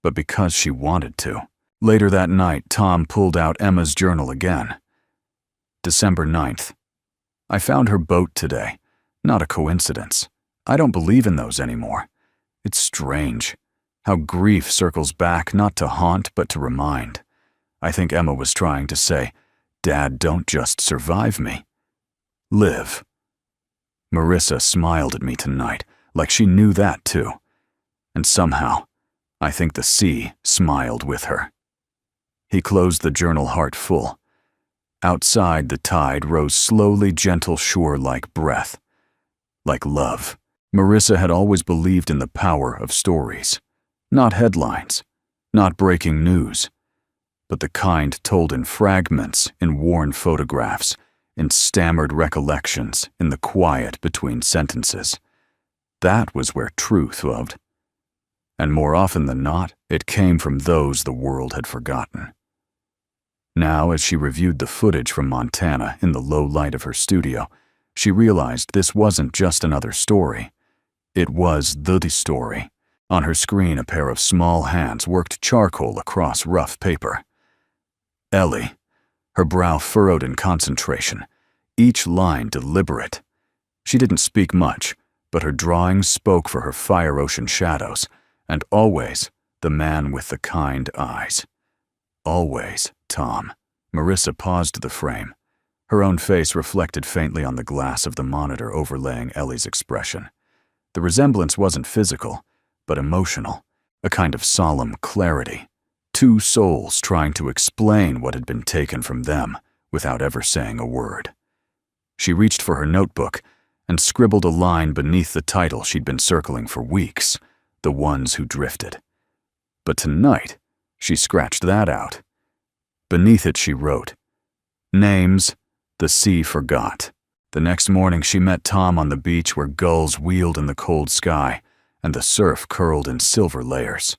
but because she wanted to. Later that night, Tom pulled out Emma's journal again. December 9th. "I found her boat today. Not a coincidence. I don't believe in those anymore. It's strange how grief circles back, not to haunt, but to remind. I think Emma was trying to say, 'Dad, don't just survive me. Live.'" Marissa smiled at me tonight, like she knew that too. And somehow, I think the sea smiled with her. He closed the journal heart full. Outside, the tide rose slowly, gentle, sure-like breath. Like love. Marissa had always believed in the power of stories. Not headlines, not breaking news, but the kind told in fragments, in worn photographs, in stammered recollections, in the quiet between sentences. That was where truth lived. And more often than not, it came from those the world had forgotten. Now, as she reviewed the footage from Montana in the low light of her studio, she realized this wasn't just another story. It was the story. On her screen, a pair of small hands worked charcoal across rough paper. Ellie, her brow furrowed in concentration, each line deliberate. She didn't speak much, but her drawings spoke for her fire ocean shadows, and always the man with the kind eyes. Always Tom. Marissa paused the frame. Her own face reflected faintly on the glass of the monitor overlaying Ellie's expression. The resemblance wasn't physical, but emotional, a kind of solemn clarity. Two souls trying to explain what had been taken from them without ever saying a word. She reached for her notebook and scribbled a line beneath the title she'd been circling for weeks, The Ones Who Drifted. But tonight, she scratched that out. Beneath it she wrote, Names the sea forgot. The next morning she met Tom on the beach where gulls wheeled in the cold sky and the surf curled in silver layers.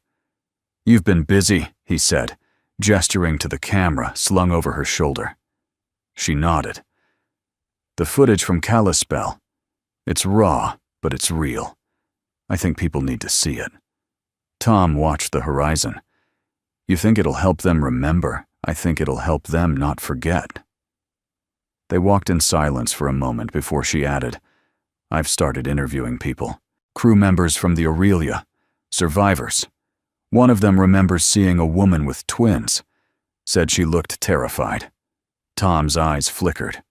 "You've been busy," he said, gesturing to the camera slung over her shoulder. She nodded. "The footage from Kalispell. It's raw, but it's real. I think people need to see it." Tom watched the horizon. "You think it'll help them remember? I think it'll help them not forget." They walked in silence for a moment before she added, "I've started interviewing people. Crew members from the Aurelia. Survivors. One of them remembers seeing a woman with twins. Said she looked terrified." Tom's eyes flickered.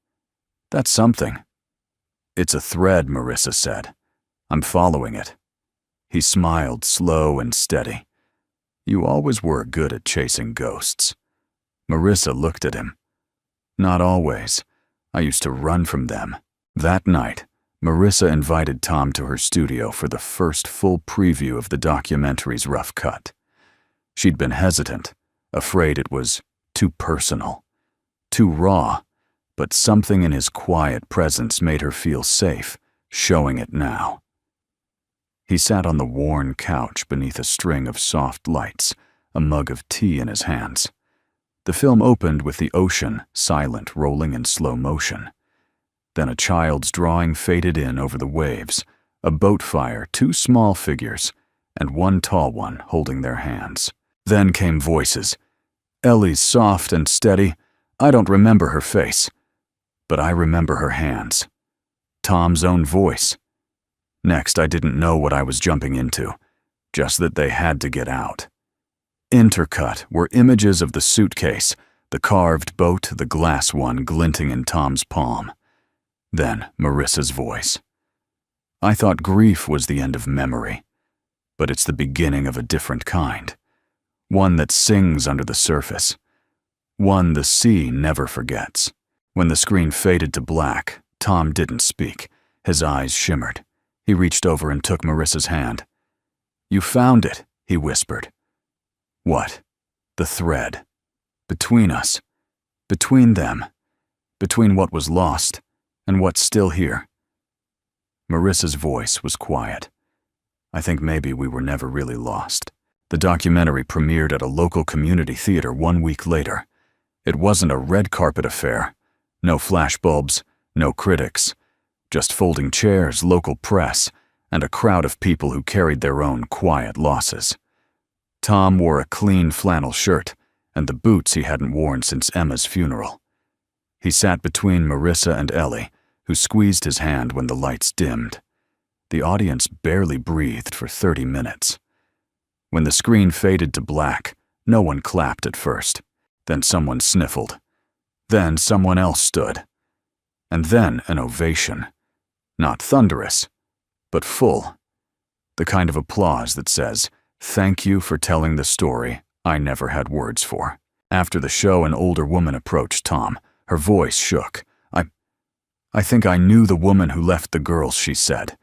"That's something." "It's a thread," Marissa said. "I'm following it." He smiled, slow and steady. "You always were good at chasing ghosts." Marissa looked at him. "Not always. I used to run from them." That night, Marissa invited Tom to her studio for the first full preview of the documentary's rough cut. She'd been hesitant, afraid it was too personal, too raw, but something in his quiet presence made her feel safe, showing it now. He sat on the worn couch beneath a string of soft lights, a mug of tea in his hands. The film opened with the ocean, silent, rolling in slow motion. Then a child's drawing faded in over the waves, a boat fire, two small figures, and one tall one holding their hands. Then came voices. Ellie's soft and steady. I don't remember her face, but I remember her hands. Tom's own voice. Next, I didn't know what I was jumping into, just that they had to get out. Intercut were images of the suitcase, the carved boat, the glass one glinting in Tom's palm. Then Marissa's voice. I thought grief was the end of memory, but it's the beginning of a different kind. One that sings under the surface. One the sea never forgets. When the screen faded to black, Tom didn't speak. His eyes shimmered. He reached over and took Marissa's hand. You found it, he whispered. What? The thread. Between us. Between them. Between what was lost and what's still here. Marissa's voice was quiet. I think maybe we were never really lost. The documentary premiered at a local community theater 1 week later. It wasn't a red carpet affair. No flashbulbs, no critics. Just folding chairs, local press, and a crowd of people who carried their own quiet losses. Tom wore a clean flannel shirt and the boots he hadn't worn since Emma's funeral. He sat between Marissa and Ellie, who squeezed his hand when the lights dimmed. The audience barely breathed for 30 minutes. When the screen faded to black, no one clapped at first. Then someone sniffled. Then someone else stood. And then an ovation. Not thunderous, but full. The kind of applause that says, "Thank you for telling the story I never had words for." After the show, an older woman approached Tom. Her voice shook. I think I knew the woman who left the girls, she said.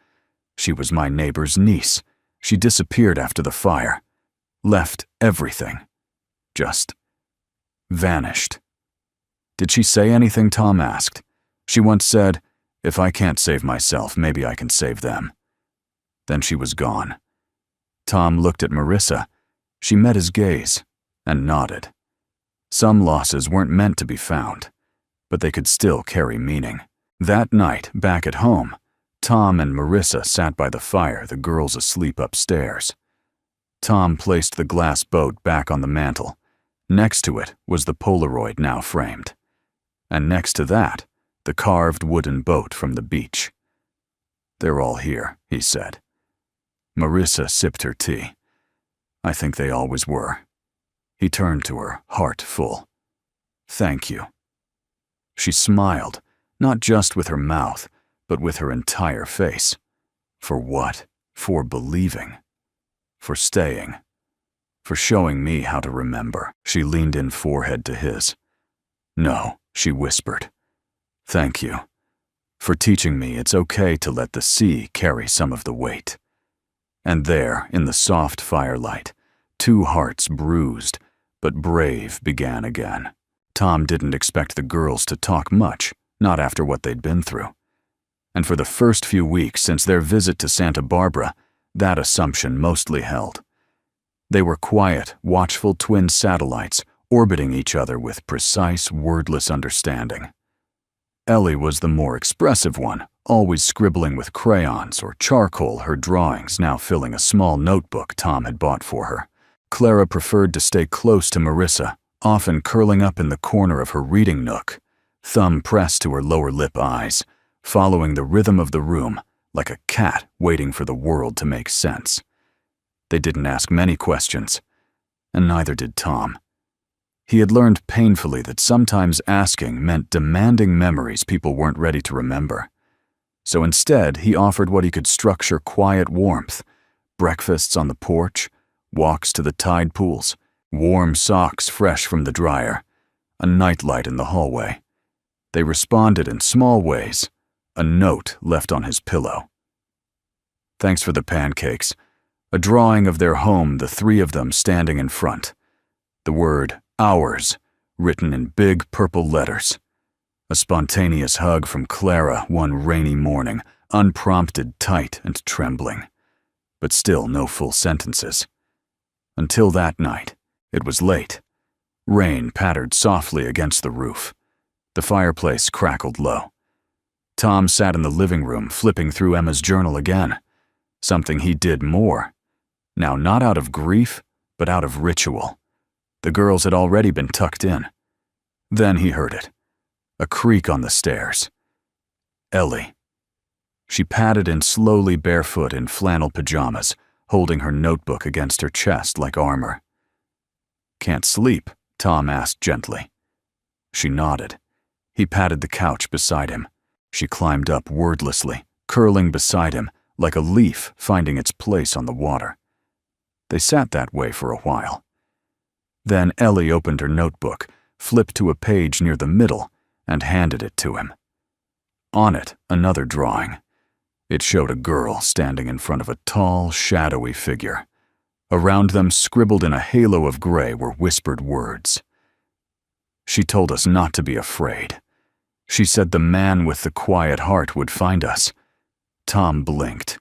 She was my neighbor's niece. She disappeared after the fire. Left everything. Just vanished. Did she say anything? Tom asked. She once said, if I can't save myself, maybe I can save them. Then she was gone. Tom looked at Marissa. She met his gaze and nodded. Some losses weren't meant to be found, but they could still carry meaning. That night, back at home, Tom and Marissa sat by the fire, the girls asleep upstairs. Tom placed the glass boat back on the mantel. Next to it was the Polaroid now framed. And next to that, the carved wooden boat from the beach. They're all here, he said. Marissa sipped her tea. I think they always were. He turned to her, heart full. Thank you. She smiled, not just with her mouth, but with her entire face. For what? For believing. For staying. For showing me how to remember. She leaned in, forehead to his. No, she whispered. Thank you. For teaching me it's okay to let the sea carry some of the weight. And there, in the soft firelight, two hearts bruised, but brave, began again. Tom didn't expect the girls to talk much, not after what they'd been through. And for the first few weeks since their visit to Santa Barbara, that assumption mostly held. They were quiet, watchful twin satellites orbiting each other with precise, wordless understanding. Ellie was the more expressive one, always scribbling with crayons or charcoal, her drawings now filling a small notebook Tom had bought for her. Clara preferred to stay close to Marissa, often curling up in the corner of her reading nook, thumb pressed to her lower lip eyes, following the rhythm of the room like a cat waiting for the world to make sense. They didn't ask many questions, and neither did Tom. He had learned painfully that sometimes asking meant demanding memories people weren't ready to remember. So instead, he offered what he could structure quiet warmth, breakfasts on the porch, walks to the tide pools, warm socks fresh from the dryer, a nightlight in the hallway. They responded in small ways, a note left on his pillow. Thanks for the pancakes. A drawing of their home, the three of them standing in front. The word, ours, written in big purple letters. A spontaneous hug from Clara one rainy morning, unprompted, tight and trembling. But still no full sentences. Until that night, it was late. Rain pattered softly against the roof. The fireplace crackled low. Tom sat in the living room flipping through Emma's journal again. Something he did more. Now not out of grief, but out of ritual. The girls had already been tucked in. Then he heard it. A creak on the stairs. Ellie. She padded in slowly barefoot in flannel pajamas, holding her notebook against her chest like armor. Can't sleep? Tom asked gently. She nodded. He patted the couch beside him. She climbed up wordlessly, curling beside him, like a leaf finding its place on the water. They sat that way for a while. Then Ellie opened her notebook, flipped to a page near the middle, and handed it to him. On it, another drawing. It showed a girl standing in front of a tall, shadowy figure. Around them, scribbled in a halo of gray, were whispered words. She told us not to be afraid. She said the man with the quiet heart would find us. Tom blinked.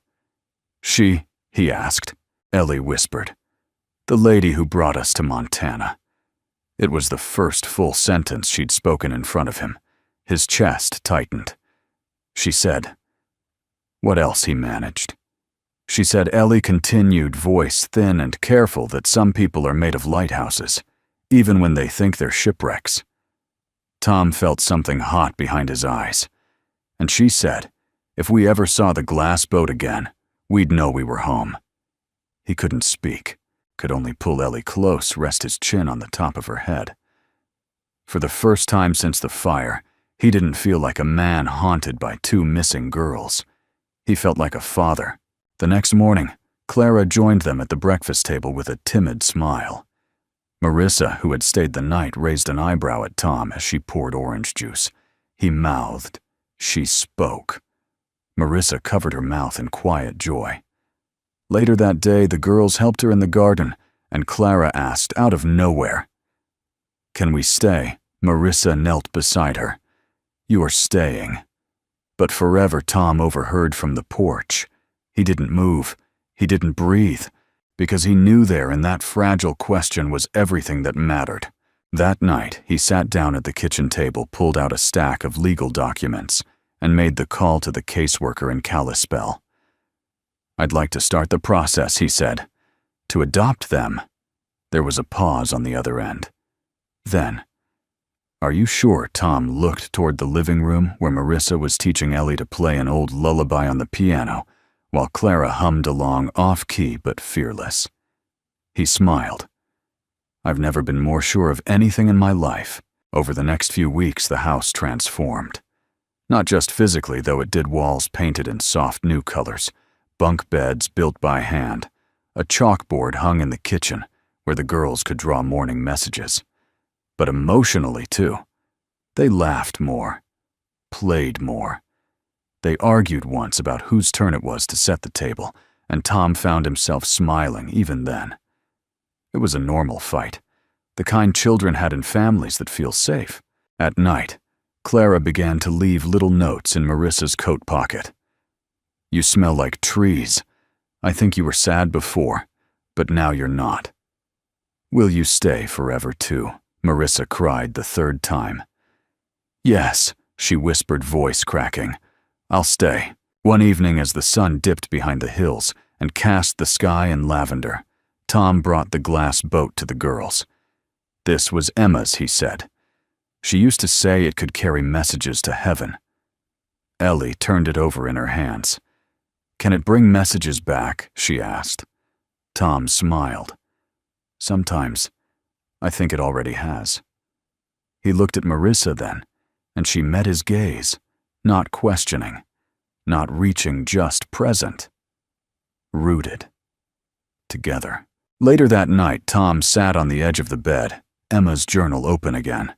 She, he asked. Ellie whispered. The lady who brought us to Montana. It was the first full sentence she'd spoken in front of him. His chest tightened. She said, what else, he managed. She said Ellie continued, voice thin and careful, that some people are made of lighthouses, even when they think they're shipwrecks. Tom felt something hot behind his eyes. And she said, if we ever saw the glass boat again, we'd know we were home. He couldn't speak, could only pull Ellie close, rest his chin on the top of her head. For the first time since the fire, he didn't feel like a man haunted by two missing girls. He felt like a father. The next morning, Clara joined them at the breakfast table with a timid smile. Marissa, who had stayed the night, raised an eyebrow at Tom as she poured orange juice. He mouthed. She spoke. Marissa covered her mouth in quiet joy. Later that day, the girls helped her in the garden, and Clara asked out of nowhere, "Can we stay?" Marissa knelt beside her. "You are staying." But forever, Tom overheard from the porch. He didn't move. He didn't breathe, because he knew there in that fragile question was everything that mattered. That night, he sat down at the kitchen table, pulled out a stack of legal documents, and made the call to the caseworker in Kalispell. "I'd like to start the process," he said. "To adopt them." There was a pause on the other end. Then, "Are you sure?" Tom looked toward the living room where Marissa was teaching Ellie to play an old lullaby on the piano, while Clara hummed along off-key but fearless. He smiled. "I've never been more sure of anything in my life." Over the next few weeks, the house transformed. Not just physically, though it did, walls painted in soft new colors, bunk beds built by hand, a chalkboard hung in the kitchen where the girls could draw morning messages. But emotionally, too. They laughed more, played more. They argued once about whose turn it was to set the table, and Tom found himself smiling even then. It was a normal fight, the kind children had in families that feel safe. At night, Clara began to leave little notes in Marissa's coat pocket. "You smell like trees. I think you were sad before, but now you're not. Will you stay forever too?" Marissa cried the third time. "Yes," she whispered, voice cracking. "I'll stay." One evening, as the sun dipped behind the hills and cast the sky in lavender, Tom brought the glass boat to the girls. "This was Emma's," he said. "She used to say it could carry messages to heaven." Ellie turned it over in her hands. "Can it bring messages back?" she asked. Tom smiled. "Sometimes. I think it already has." He looked at Marissa then, and she met his gaze, not questioning, not reaching, just present. Rooted. Together. Later that night, Tom sat on the edge of the bed, Emma's journal open again.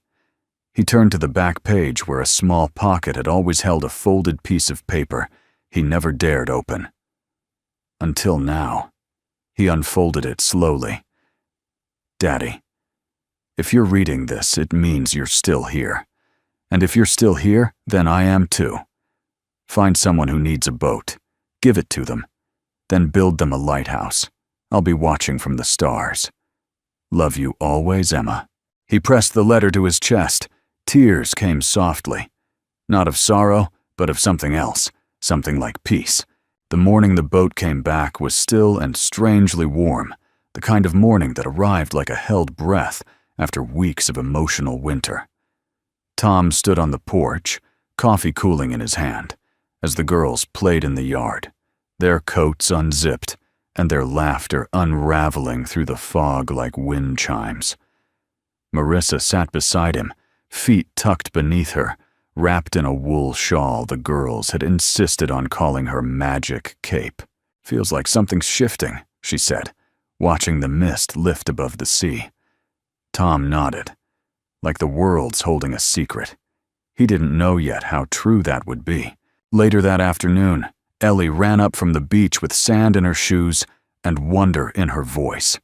He turned to the back page where a small pocket had always held a folded piece of paper he never dared open. Until now. He unfolded it slowly. "Daddy, if you're reading this, it means you're still here. And if you're still here, then I am too. Find someone who needs a boat. Give it to them. Then build them a lighthouse. I'll be watching from the stars. Love you always, Emma." He pressed the letter to his chest. Tears came softly. Not of sorrow, but of something else, something like peace. The morning the boat came back was still and strangely warm, the kind of morning that arrived like a held breath after weeks of emotional winter. Tom stood on the porch, coffee cooling in his hand, as the girls played in the yard, their coats unzipped and their laughter unraveling through the fog like wind chimes. Marissa sat beside him, feet tucked beneath her, wrapped in a wool shawl the girls had insisted on calling her magic cape. "Feels like something's shifting," she said, watching the mist lift above the sea. Tom nodded, like the world's holding a secret. He didn't know yet how true that would be. Later that afternoon, Ellie ran up from the beach with sand in her shoes and wonder in her voice.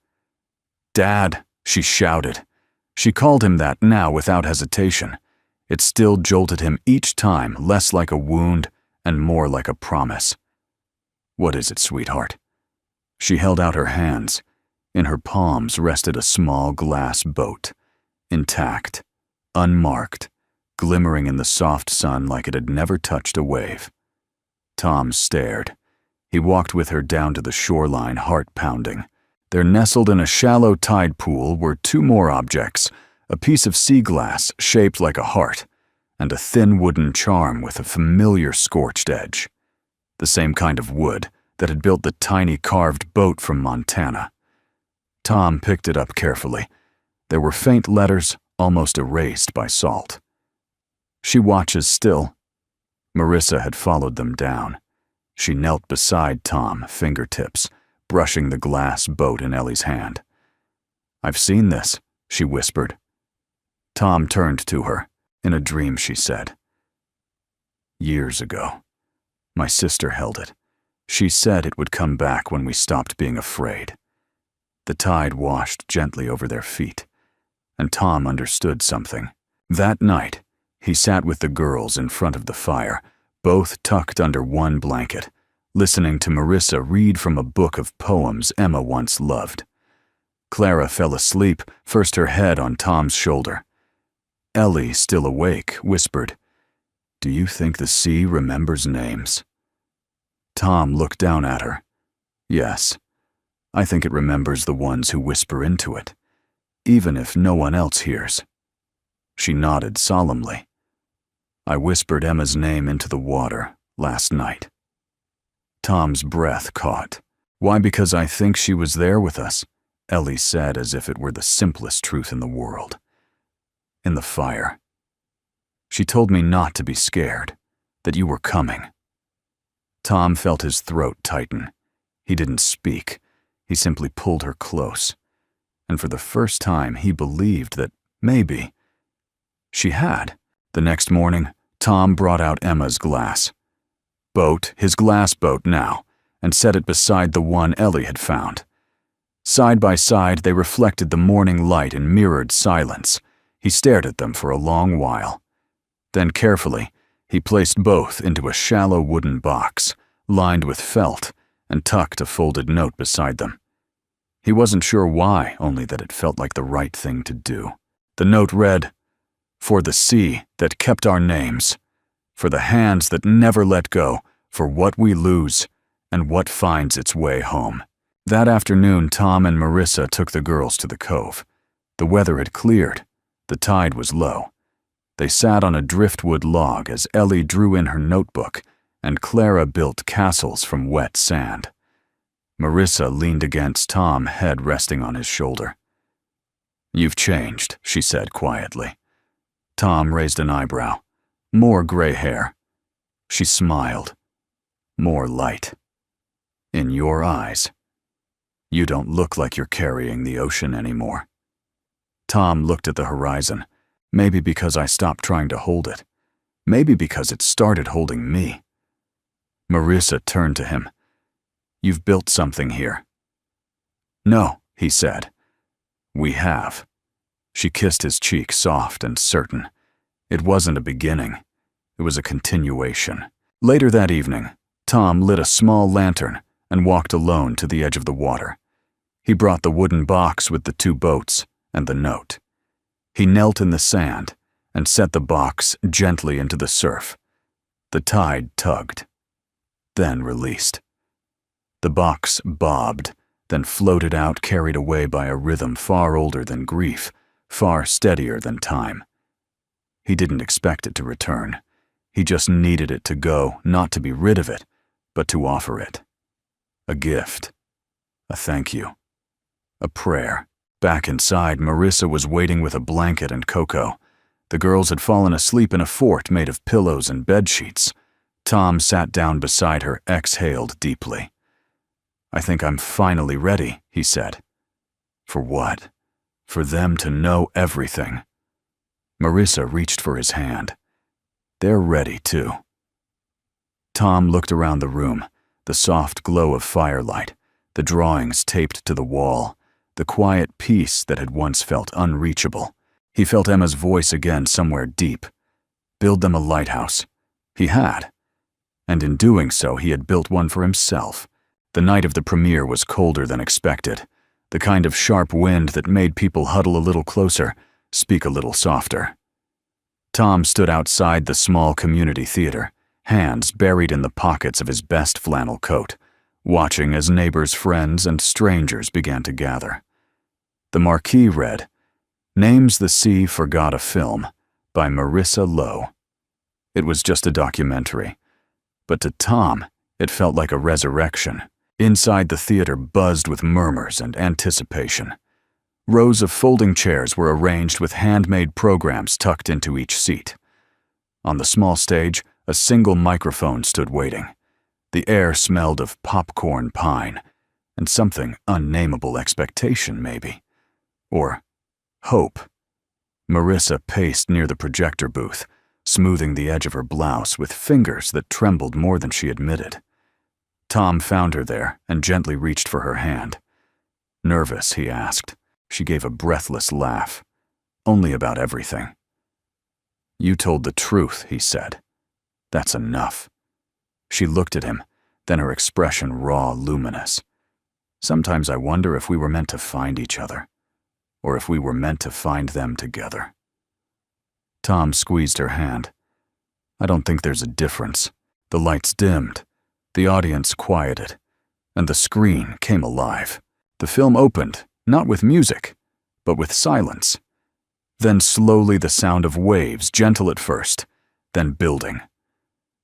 "Dad," she shouted. She called him that now without hesitation. It still jolted him each time, less like a wound and more like a promise. "What is it, sweetheart?" She held out her hands. In her palms rested a small glass boat, intact, unmarked, glimmering in the soft sun like it had never touched a wave. Tom stared. He walked with her down to the shoreline, heart pounding. There, nestled in a shallow tide pool, were two more objects, a piece of sea glass shaped like a heart, and a thin wooden charm with a familiar scorched edge. The same kind of wood that had built the tiny carved boat from Montana. Tom picked it up carefully. There were faint letters, almost erased by salt. "She watches still." Marissa had followed them down. She knelt beside Tom, fingertips, brushing the glass boat in Ellie's hand. "I've seen this," she whispered. Tom turned to her. "In a dream," she said. "Years ago. My sister held it. She said it would come back when we stopped being afraid." The tide washed gently over their feet, and Tom understood something. That night, he sat with the girls in front of the fire, both tucked under one blanket, listening to Marissa read from a book of poems Emma once loved. Clara fell asleep, first her head on Tom's shoulder. Ellie, still awake, whispered, "Do you think the sea remembers names?" Tom looked down at her. "Yes, I think it remembers the ones who whisper into it, even if no one else hears." She nodded solemnly. "I whispered Emma's name into the water last night." Tom's breath caught. "Why, because I think she was there with us," Ellie said as if it were the simplest truth in the world. "In the fire. She told me not to be scared, that you were coming." Tom felt his throat tighten. He didn't speak. He simply pulled her close. And for the first time, he believed that maybe she had. The next morning, Tom brought out Emma's glass boat, his glass boat now, and set it beside the one Ellie had found. Side by side, they reflected the morning light in mirrored silence. He stared at them for a long while. Then carefully, he placed both into a shallow wooden box, lined with felt, and tucked a folded note beside them. He wasn't sure why, only that it felt like the right thing to do. The note read, "For the sea that kept our names, for the hands that never let go, for what we lose, and what finds its way home." That afternoon, Tom and Marissa took the girls to the cove. The weather had cleared. The tide was low. They sat on a driftwood log as Ellie drew in her notebook and Clara built castles from wet sand. Marissa leaned against Tom, head resting on his shoulder. "You've changed," she said quietly. Tom raised an eyebrow. "More gray hair." She smiled. "More light. In your eyes. You don't look like you're carrying the ocean anymore." Tom looked at the horizon, maybe because I stopped trying to hold it. Maybe because it started holding me. Marissa turned to him. "You've built something here." "No," he said. "We have." She kissed his cheek, soft and certain. It wasn't a beginning. It was a continuation. Later that evening, Tom lit a small lantern and walked alone to the edge of the water. He brought the wooden box with the 2 boats and the note. He knelt in the sand and set the box gently into the surf. The tide tugged, then released. The box bobbed, then floated out, carried away by a rhythm far older than grief, far steadier than time. He didn't expect it to return. He just needed it to go, not to be rid of it, but to offer it. A gift. A thank you. A prayer. Back inside, Marissa was waiting with a blanket and cocoa. The girls had fallen asleep in a fort made of pillows and bedsheets. Tom sat down beside her, exhaled deeply. "I think I'm finally ready," he said. "For what?" "For them to know everything." Marissa reached for his hand. "They're ready, too." Tom looked around the room, the soft glow of firelight, the drawings taped to the wall, the quiet peace that had once felt unreachable. He felt Emma's voice again somewhere deep. Build them a lighthouse. He had. And in doing so, he had built one for himself. The night of the premiere was colder than expected, the kind of sharp wind that made people huddle a little closer, speak a little softer. Tom stood outside the small community theater, hands buried in the pockets of his best flannel coat, watching as neighbors, friends, and strangers began to gather. The marquee read, "Names the Sea Forgot a Film" by Marissa Lowe. It was just a documentary, but to Tom, it felt like a resurrection. Inside the theater buzzed with murmurs and anticipation. Rows of folding chairs were arranged with handmade programs tucked into each seat. On the small stage, a single microphone stood waiting. The air smelled of popcorn pine, and something unnameable expectation, maybe. Or hope. Marissa paced near the projector booth, smoothing the edge of her blouse with fingers that trembled more than she admitted. Tom found her there and gently reached for her hand. "Nervous?" he asked. She gave a breathless laugh. "Only about everything." "You told the truth," he said. "That's enough." She looked at him, then her expression raw, luminous. "Sometimes I wonder if we were meant to find each other, or if we were meant to find them together." Tom squeezed her hand. "I don't think there's a difference." The lights dimmed, the audience quieted, and the screen came alive. The film opened, not with music, but with silence. Then slowly the sound of waves, gentle at first, then building.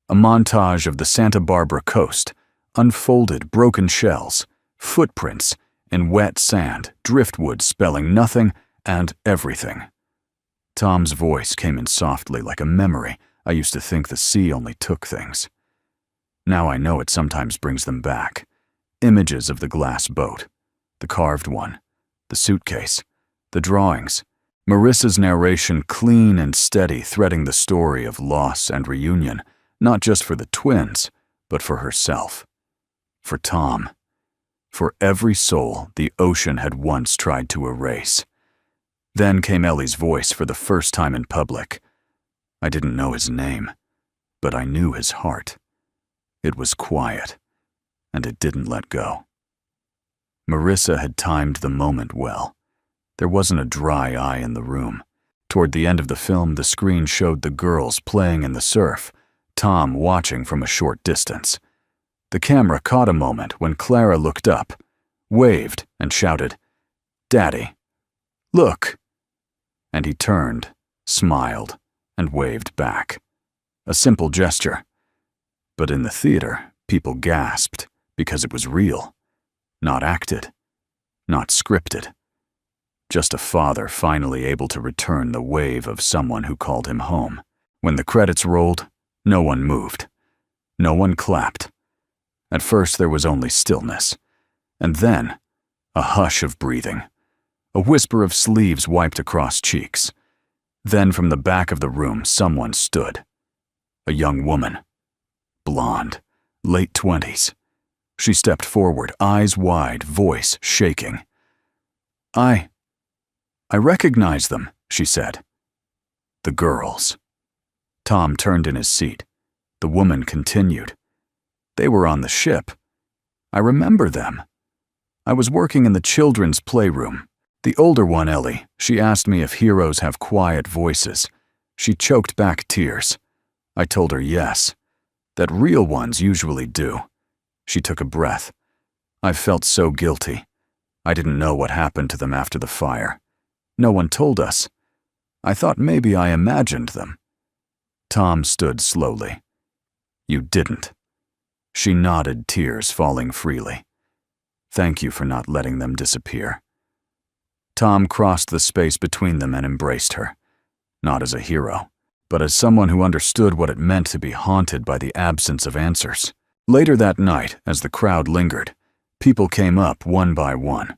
A montage of the Santa Barbara coast, unfolded broken shells, footprints in wet sand, driftwood spelling nothing and everything. Tom's voice came in softly like a memory. I used to think the sea only took things. Now I know it sometimes brings them back. Images of the glass boat, the carved one, the suitcase, the drawings. Marissa's narration clean and steady, threading the story of loss and reunion, not just for the twins, but for herself. For Tom. For every soul the ocean had once tried to erase. Then came Ellie's voice for the first time in public. I didn't know his name, but I knew his heart. It was quiet, and it didn't let go. Marissa had timed the moment well. There wasn't a dry eye in the room. Toward the end of the film, the screen showed the girls playing in the surf, Tom watching from a short distance. The camera caught a moment when Clara looked up, waved, and shouted, "Daddy, look!" And he turned, smiled, and waved back. A simple gesture. But in the theater, people gasped because it was real, not acted, not scripted. Just a father finally able to return the wave of someone who called him home. When the credits rolled, no one moved. No one clapped. At first there was only stillness, and then a hush of breathing, a whisper of sleeves wiped across cheeks. Then from the back of the room someone stood. A young woman. Blonde, late 20s. She stepped forward, eyes wide, voice shaking. I recognize them," she said. "The girls." Tom turned in his seat. The woman continued. "They were on the ship. I remember them. I was working in the children's playroom. The older one, Ellie, she asked me if heroes have quiet voices. She choked back tears. I told her yes, that real ones usually do." She took a breath. "I felt so guilty. I didn't know what happened to them after the fire. No one told us. I thought maybe I imagined them." Tom stood slowly. "You didn't." She nodded, tears falling freely. "Thank you for not letting them disappear." Tom crossed the space between them and embraced her, not as a hero, but as someone who understood what it meant to be haunted by the absence of answers. Later that night, as the crowd lingered, people came up one by one.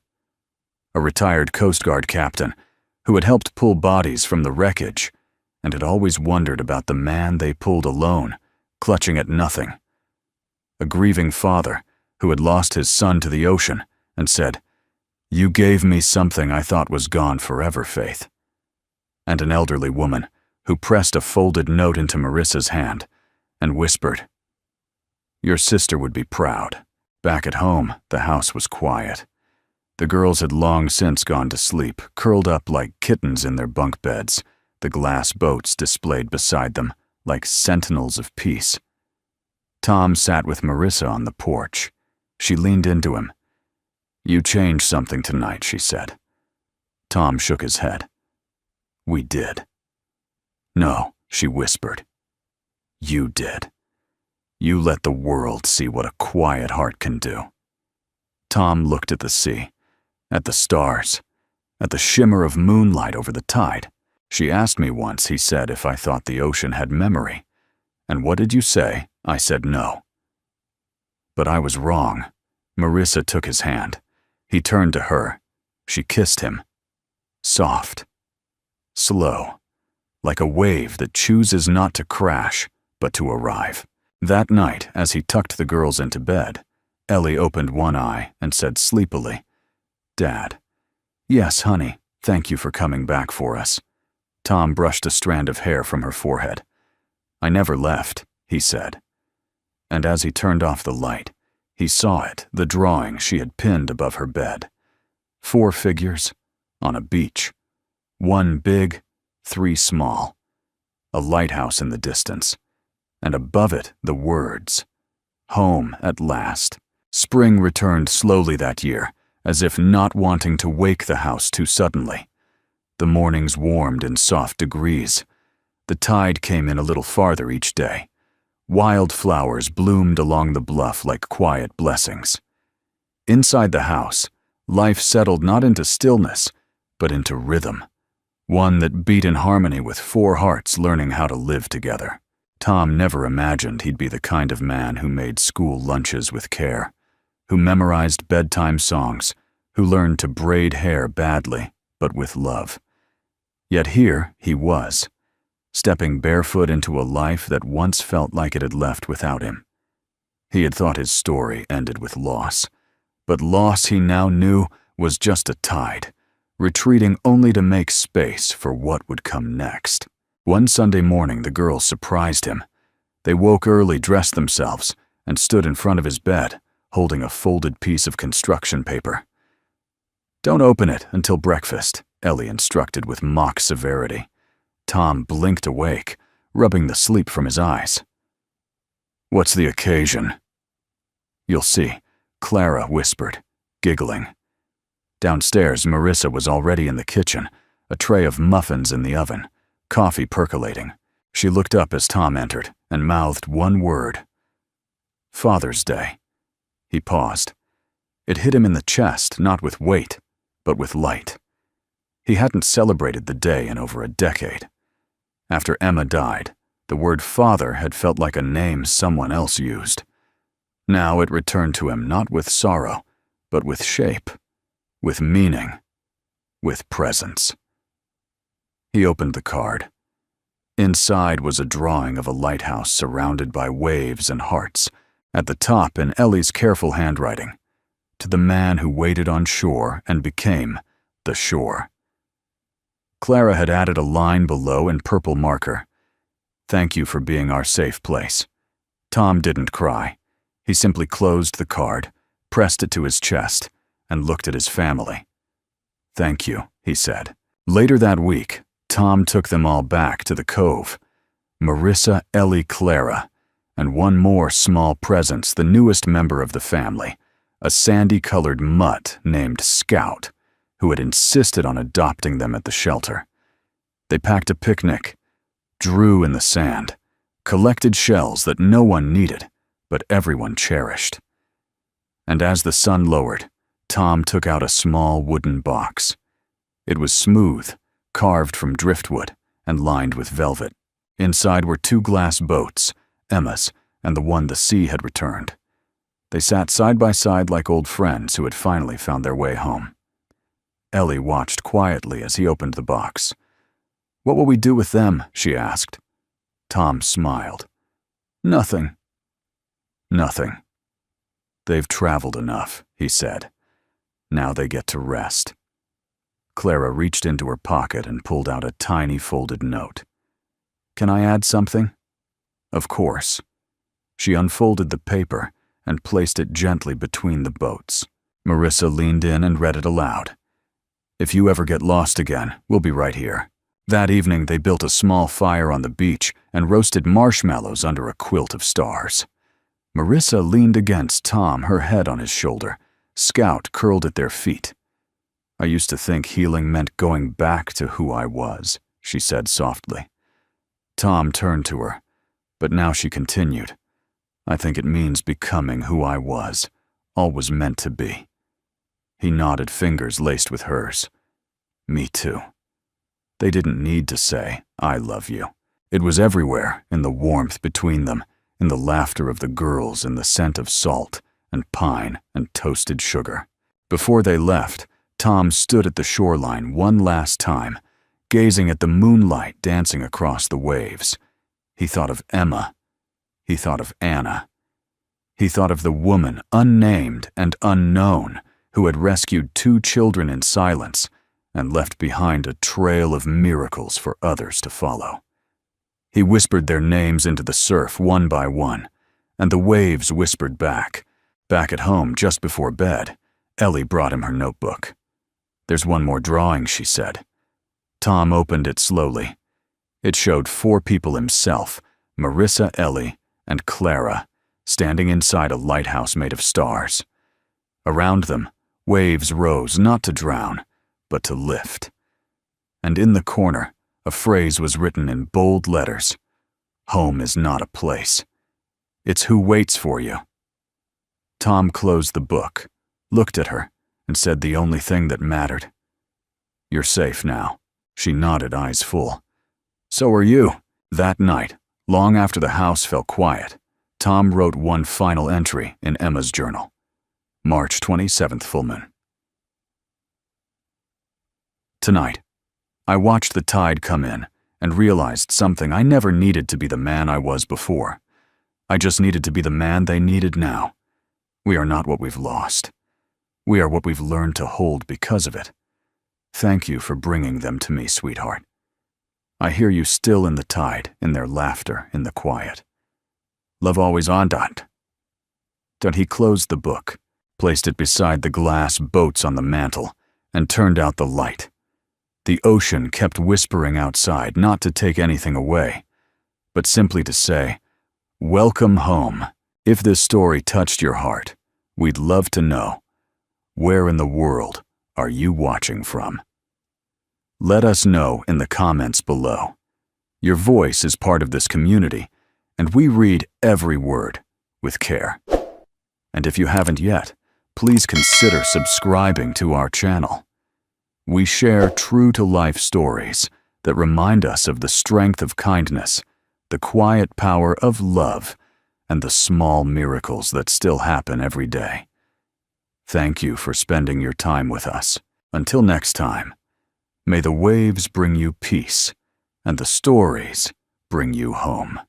A retired Coast Guard captain who had helped pull bodies from the wreckage and had always wondered about the man they pulled alone, clutching at nothing. A grieving father who had lost his son to the ocean and said, "You gave me something I thought was gone forever, Faith." And an elderly woman who pressed a folded note into Marissa's hand and whispered, "Your sister would be proud." Back at home, the house was quiet. The girls had long since gone to sleep, curled up like kittens in their bunk beds, the glass boats displayed beside them like sentinels of peace. Tom sat with Marissa on the porch. She leaned into him. "You changed something tonight," she said. Tom shook his head. "We did." "No," she whispered. "You did. You let the world see what a quiet heart can do." Tom looked at the sea, at the stars, at the shimmer of moonlight over the tide. "She asked me once," he said, "if I thought the ocean had memory. And what did you say?" I said no. But I was wrong. Marissa took his hand. He turned to her. She kissed him. Soft. Slow. Like a wave that chooses not to crash, but to arrive. That night, as he tucked the girls into bed, Ellie opened one eye and said sleepily, "Dad." "Yes, honey, thank you for coming back for us." Tom brushed a strand of hair from her forehead. "I never left," he said. And as he turned off the light, he saw it, the drawing she had pinned above her bed. 4 figures on a beach. 1 big, 3 small. A lighthouse in the distance. And above it, the words, "Home at last." Spring returned slowly that year, as if not wanting to wake the house too suddenly. The mornings warmed in soft degrees. The tide came in a little farther each day. Wildflowers bloomed along the bluff like quiet blessings. Inside the house, life settled not into stillness, but into rhythm, one that beat in harmony with 4 hearts learning how to live together. Tom never imagined he'd be the kind of man who made school lunches with care, who memorized bedtime songs, who learned to braid hair badly, but with love. Yet here he was, stepping barefoot into a life that once felt like it had left without him. He had thought his story ended with loss, but loss he now knew was just a tide, retreating only to make space for what would come next. One Sunday morning, the girls surprised him. They woke early, dressed themselves, and stood in front of his bed, holding a folded piece of construction paper. "Don't open it until breakfast," Ellie instructed with mock severity. Tom blinked awake, rubbing the sleep from his eyes. "What's the occasion?" "You'll see," Clara whispered, giggling. Downstairs, Marissa was already in the kitchen, a tray of muffins in the oven, coffee percolating. She looked up as Tom entered and mouthed one word. "Father's Day." He paused. It hit him in the chest, not with weight, but with light. He hadn't celebrated the day in over a decade. After Emma died, the word father had felt like a name someone else used. Now it returned to him not with sorrow, but with shape, with meaning, with presence. He opened the card. Inside was a drawing of a lighthouse surrounded by waves and hearts. At the top, in Ellie's careful handwriting, "To the man who waited on shore and became the shore." Clara had added a line below in purple marker. "Thank you for being our safe place." Tom didn't cry. He simply closed the card, pressed it to his chest, and looked at his family. "Thank you," he said. Later that week, Tom took them all back to the cove. Marissa, Ellie, Clara, and one more small presence, the newest member of the family, a sandy-colored mutt named Scout, who had insisted on adopting them at the shelter. They packed a picnic, drew in the sand, collected shells that no one needed, but everyone cherished. And as the sun lowered, Tom took out a small wooden box. It was smooth, carved from driftwood, and lined with velvet. Inside were 2 glass boats, Emma's and the one the sea had returned. They sat side by side like old friends who had finally found their way home. Ellie watched quietly as he opened the box. "What will we do with them?" she asked. Tom smiled. "Nothing." "Nothing. They've traveled enough," he said. "Now they get to rest." Clara reached into her pocket and pulled out a tiny folded note. "Can I add something?" "Of course." She unfolded the paper and placed it gently between the boats. Marissa leaned in and read it aloud. "If you ever get lost again, we'll be right here." That evening, they built a small fire on the beach and roasted marshmallows under a quilt of stars. Marissa leaned against Tom, her head on his shoulder. Scout curled at their feet. "I used to think healing meant going back to who I was," she said softly. Tom turned to her, but now she continued. "I think it means becoming who I was, always meant to be." He nodded, fingers laced with hers. "Me too." They didn't need to say, "I love you." It was everywhere, in the warmth between them, in the laughter of the girls, in the scent of salt and pine and toasted sugar. Before they left, Tom stood at the shoreline one last time, gazing at the moonlight dancing across the waves. He thought of Emma. He thought of Anna. He thought of the woman, unnamed and unknown, who had rescued 2 children in silence and left behind a trail of miracles for others to follow. He whispered their names into the surf one by one, and the waves whispered back. Back at home, just before bed, Ellie brought him her notebook. "There's one more drawing," she said. Tom opened it slowly. It showed 4 people himself, Marissa, Ellie, and Clara, standing inside a lighthouse made of stars. Around them, waves rose not to drown, but to lift. And in the corner, a phrase was written in bold letters. "Home is not a place. It's who waits for you." Tom closed the book, looked at her, and said the only thing that mattered. "You're safe now." She nodded, eyes full. "So are you." That night, long after the house fell quiet, Tom wrote one final entry in Emma's journal. March 27th, full moon. Tonight, I watched the tide come in and realized something. I never needed to be the man I was before. I just needed to be the man they needed now. We are not what we've lost. We are what we've learned to hold because of it. Thank you for bringing them to me, sweetheart. I hear you still in the tide, in their laughter, in the quiet. Love always ondant. Then he closed the book, placed it beside the glass boats on the mantel, and turned out the light. The ocean kept whispering outside, not to take anything away, but simply to say, "Welcome home." If this story touched your heart, we'd love to know, where in the world are you watching from? Let us know in the comments below. Your voice is part of this community, and we read every word with care. And if you haven't yet, please consider subscribing to our channel. We share true-to-life stories that remind us of the strength of kindness, the quiet power of love, and the small miracles that still happen every day. Thank you for spending your time with us. Until next time, may the waves bring you peace and the stories bring you home.